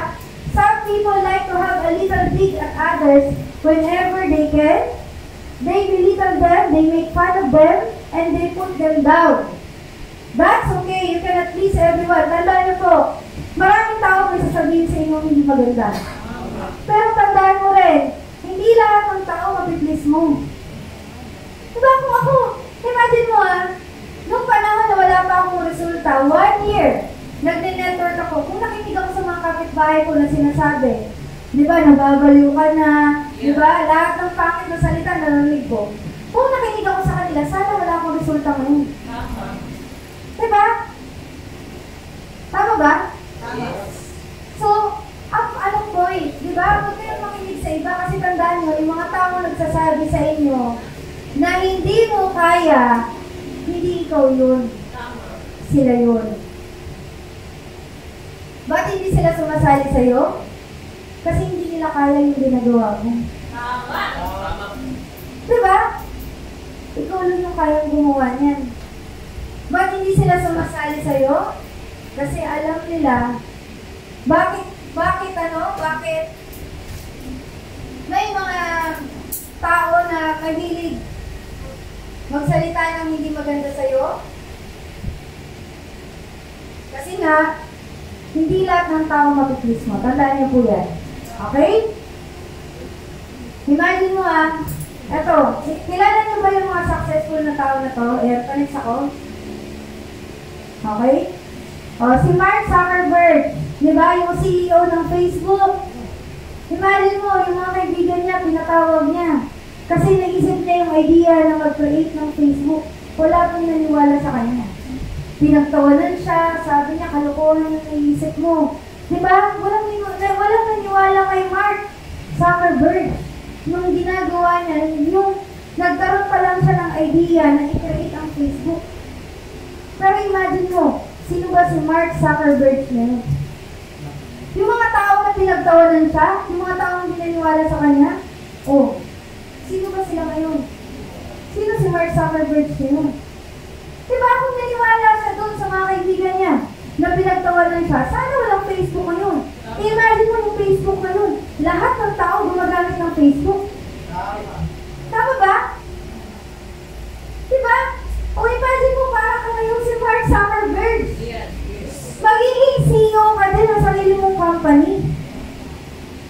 [SPEAKER 1] Some people like to have a little dig at others whenever they can. They belittle them, they make fun of them, and they put them down. That's okay, you cannot please everyone. Tandaan niyo po, maraming tao may sasabihin sa inyo hindi maganda. Pero tandaan mo rin, hindi lahat ng tao mapiplease mo. Diba kung ako, imagine mo nung panahon na wala pa akong resulta, 1 year, nagne-network ako. Kung nakinig ako sa mga kapitbahay ko na sinasabi, di ba, nababaliw ka na, di ba, lahat ng pangit na salita narinig ko. Kung nakinig ako sa kanila, sana wala akong resulta ngayon. Di ba? Tama ba? So, anong point? Di ba? Huwag kayong makinig sa iba kasi tandaan nyo, yung mga tao nagsasabi sa inyo na hindi mo kaya, hindi ikaw yun. Sila yun. Ba't hindi sila sumasali sa'yo? Kasi hindi nila kaya yung ginagawa mo.
[SPEAKER 4] Tama.
[SPEAKER 1] Diba? Ikaw lang yung kayang gumawa niyan. Ba't hindi sila sumasali sa'yo? Kasi alam nila, bakit may mga tao na mahilig magsalita ng hindi maganda sa'yo? Kasi nga, hindi lahat ng tao mapiplease mo. Tandaan niyo po yan. Okay? Imagine mo eto, kilala niyo ba yung mga successful na tao na to? Panis ako. Okay? Si Mark Zuckerberg, di ba? Yung CEO ng Facebook. Imagine mo, yung mga kaibigan niya, pinatawag niya. Kasi naisip niya yung idea na mag-create ng Facebook. Wala pong naniwala sa kanya. Pinagtawanan siya, sabi niya, kalokohan yung naisip mo. Diba? Walang naniwala kay Mark Zuckerberg. Nung ginagawa niya, yung nagkaroon pa lang siya ng idea na i-create ang Facebook. Pero imagine mo, sino ba si Mark Zuckerberg ngayon? Yung mga tao na pinagtawanan siya, yung mga tao na pinaniwala sa kanya, oh, sino ba sila ngayon? Sino si Mark Zuckerberg ngayon? Diba kung naniwala siya doon sa mga kaibigan niya na pinagtawanan siya, sana walang Facebook ngayon. Imagine mo yung Facebook ngayon. Lahat ng tao gumagamit ng Facebook. Tama ba? Diba? O imagine mo para ka ngayon si Mark Zuckerberg. Magiging CEO ka din ng sarili mong company.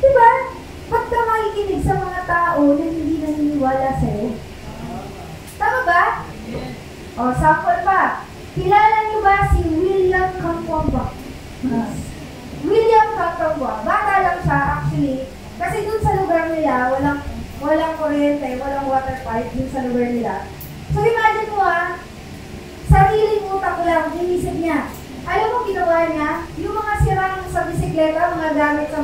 [SPEAKER 1] Diba? Ba't ka makikinig sa mga tao na hindi naniniwala sa'yo? Tama ba? O, sample pa. Kilala niyo ba si William Kamkwamba? William Kamkwamba. Bata lang siya actually. Kasi dun sa lugar nila, walang kuryente, walang water pipe dun sa lugar nila. So imagine mo sariling utak lang, inisip niya. Alam mo ginawa niya? Yung mga sirang sa bisikleta, mga gamit sa...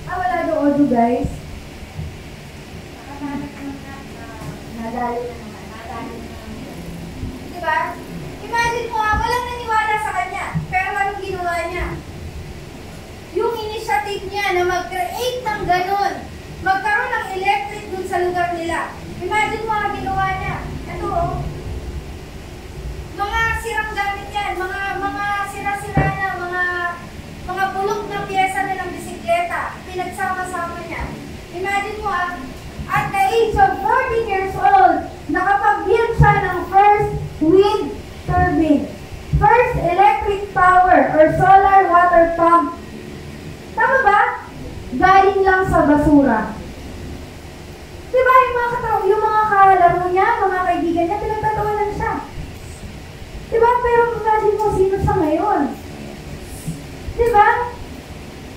[SPEAKER 1] wala doon audio guys. Nadali na naman. Diba? Imagine mo walang naniwala sa kanya. Pero anong ginawa niya? Yung initiative niya na mag-create ng ganun, magkaroon ng electric dun sa lugar nila. Imagine mo ginawa niya. Ito mga sirang gamit yan, mga sira-sira na, mga bulok na piyesa na ng bisikleta, pinagsama-sama niya. Imagine mo at the age of 14 years old, nakapag-build siya ng first wind turbine, first electric power or solar water pump. Tama ba? Galing lang sa basura. Diba yung mga kalaro niya, mga kaibigan niya, pinagtatawanan siya. Diba? Pero imagine mo, sino siya ngayon? Diba?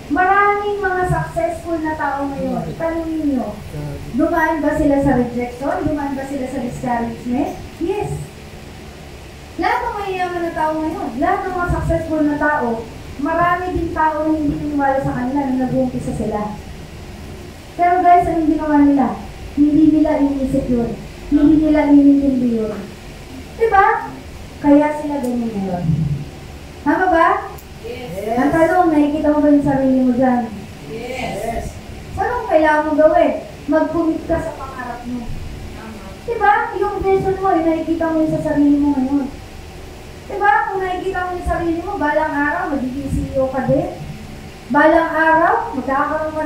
[SPEAKER 1] Maraming mga successful na tao ngayon. Tanungin nyo, dumaan ba sila sa rejection? Dumaan ba sila sa discouragement? Yes. Lahat ng mayayaman na tao ngayon, lahat ng mga successful na tao, marami din tao na hindi naniwala sa kanila na nag-uumpisa sila. Pero guys, anong ginawa nila? Hindi nila iniisip yun. Hindi nila inintindi yun. Diba? Kaya sila ganyan ngayon. Tama ba?
[SPEAKER 3] Yes.
[SPEAKER 1] Ang tanong, nakikita mo ba yung sarili mo dyan?
[SPEAKER 3] Yes.
[SPEAKER 1] So, anong kailangan mo gawin? Mag-commit ka sa pangarap mo. Diba? Yung vision mo, yung nakikita mo yung sa sarili mo ngayon. Diba? Kung nakikita mo yung sarili mo, balang araw, magiging CEO ka din. Balang araw, magkakaroon ka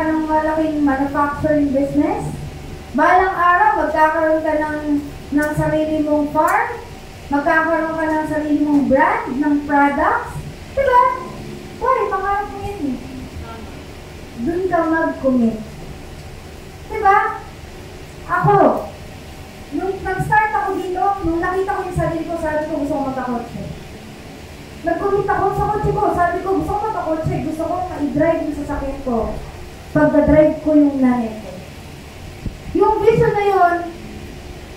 [SPEAKER 1] ng malaking manufacturing business. Balang araw, magkakaroon ka ng sarili mong farm. Magkakaroon ka ng sarili mong brand, ng products. Diba? Why? Pangarap mo yan eh. Doon ka mag-commit. Diba? Ako, nung nag-start ako dito, nung nakita ko yung sarili ko, sabi ko gusto ko magkakotse. Nag-commit ako sa kotse ko. Sabi ko gusto ko magkakotse. Gusto ko ma-drive yung sasakyan ko. Pagka-drive ko yung nanay ko. Yung vision na yun,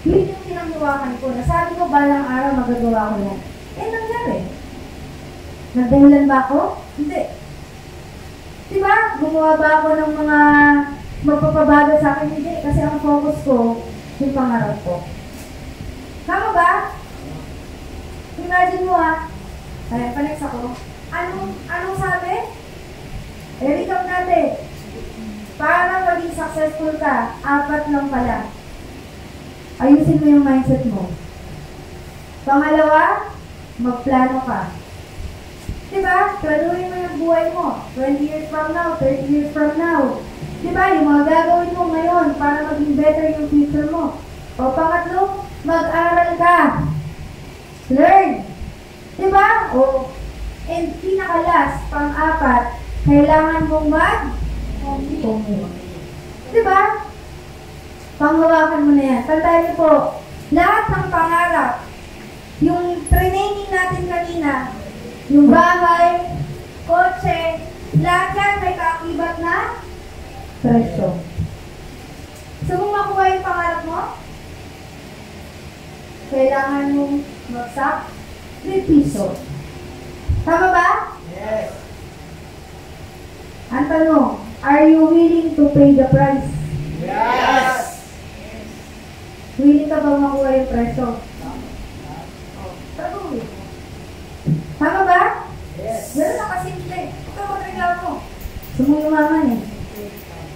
[SPEAKER 1] yun yung pinanghiwakan ko. Nasabi ko balang araw magagawa ko yan. Nangyari. Nagdahilan ba ako? Hindi. Diba? Gumawa ba ako ng mga magpapabago sa akin? Hindi. Kasi ang focus ko, yung pangarap ko. Tama ba? Imagine mo Ayan, panex ako. Anong sabi? I-recap natin. Para maging successful ka, 4 lang pala. Ayusin mo yung mindset mo. Pangalawa, magplano ka. Diba? Planuhin mo yung buhay mo. 20 years from now, 30 years from now. Diba? Yung mga gagawin mo ngayon para maging better yung future mo. O pangatlo, mag-aral ka. Learn. Diba? O, and pinaka-last, pang-4, kailangan mong mag-commit. Diba? Panghawakan mo na yan. Tandaan niyo po, lahat ng pangarap, yung training natin kanina, yung bahay, kotse, lahat yan may kaakibat na presyo. So, kung makuha yung pangarap mo, kailangan mong mag-3 piso. Tama ba?
[SPEAKER 2] Yes.
[SPEAKER 1] Ang tanong, are you willing to pay the price?
[SPEAKER 2] Yes.
[SPEAKER 1] Willing ka ba makuha yung presyo? Tanong. Tama ba?
[SPEAKER 2] Yes.
[SPEAKER 1] Ganun na kasimple. Ito magreklamo. Sumuyumaman eh.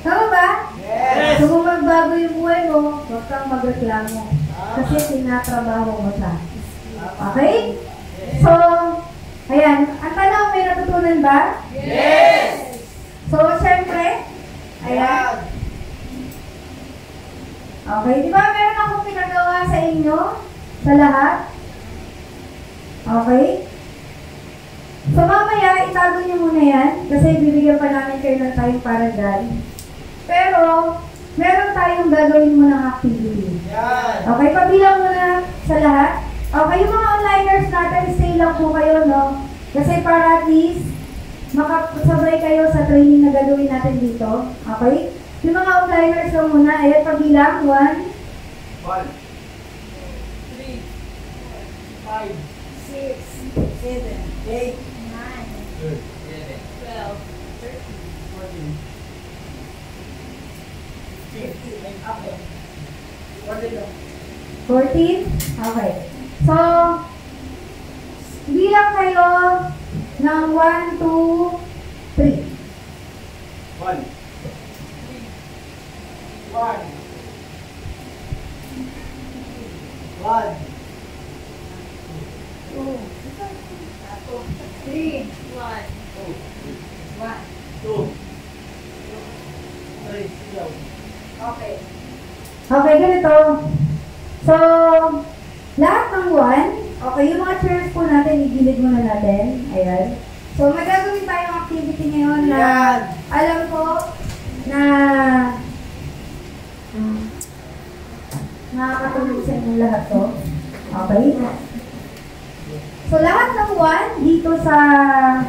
[SPEAKER 1] Tama ba?
[SPEAKER 2] Yes.
[SPEAKER 1] Kung magbago yung buhay mo, huwag kang magreklamo. Kasi tinatrabaho mo siya. Okay? So, ayan. Ang tanong, may natutunan ba?
[SPEAKER 2] Yes.
[SPEAKER 1] So, syempre, ayan. Okay, di ba meron akong pinagawa sa inyo? Sa lahat? Okay? So, mamaya, itago niyo muna yan. Kasi bibigyan pa namin kayo ng time para dyan. Pero, meron tayong gagawin munang activity.
[SPEAKER 2] Yan.
[SPEAKER 1] Okay, pabilang muna sa lahat. Okay, yung mga onliners natin, stay lang po kayo, no? Kasi para at least, makasabay kayo sa training na gagawin natin dito. Okay? Yung mga onliners lang muna, ayan, pabilang. 1,
[SPEAKER 2] 1, 3, 5,
[SPEAKER 3] 6, 7,
[SPEAKER 2] 8,
[SPEAKER 3] 9, 12,
[SPEAKER 2] 14, 15, and up.
[SPEAKER 1] 14. Okay. So, bilang kayo ng 1, 2, 3.
[SPEAKER 2] 1, 1, 1,
[SPEAKER 3] 3,
[SPEAKER 4] 1.
[SPEAKER 2] 2, 3,
[SPEAKER 3] Okay.
[SPEAKER 1] Okay, ganito. So, lahat ng 1, okay, yung mga chairs po natin, igilid muna natin. Ayan. So, may gagawin tayong activity ngayon na
[SPEAKER 2] Ayan.
[SPEAKER 1] alam ko na nakakatulog sa inyong lahat to. Okay? So, lahat ng 1 dito sa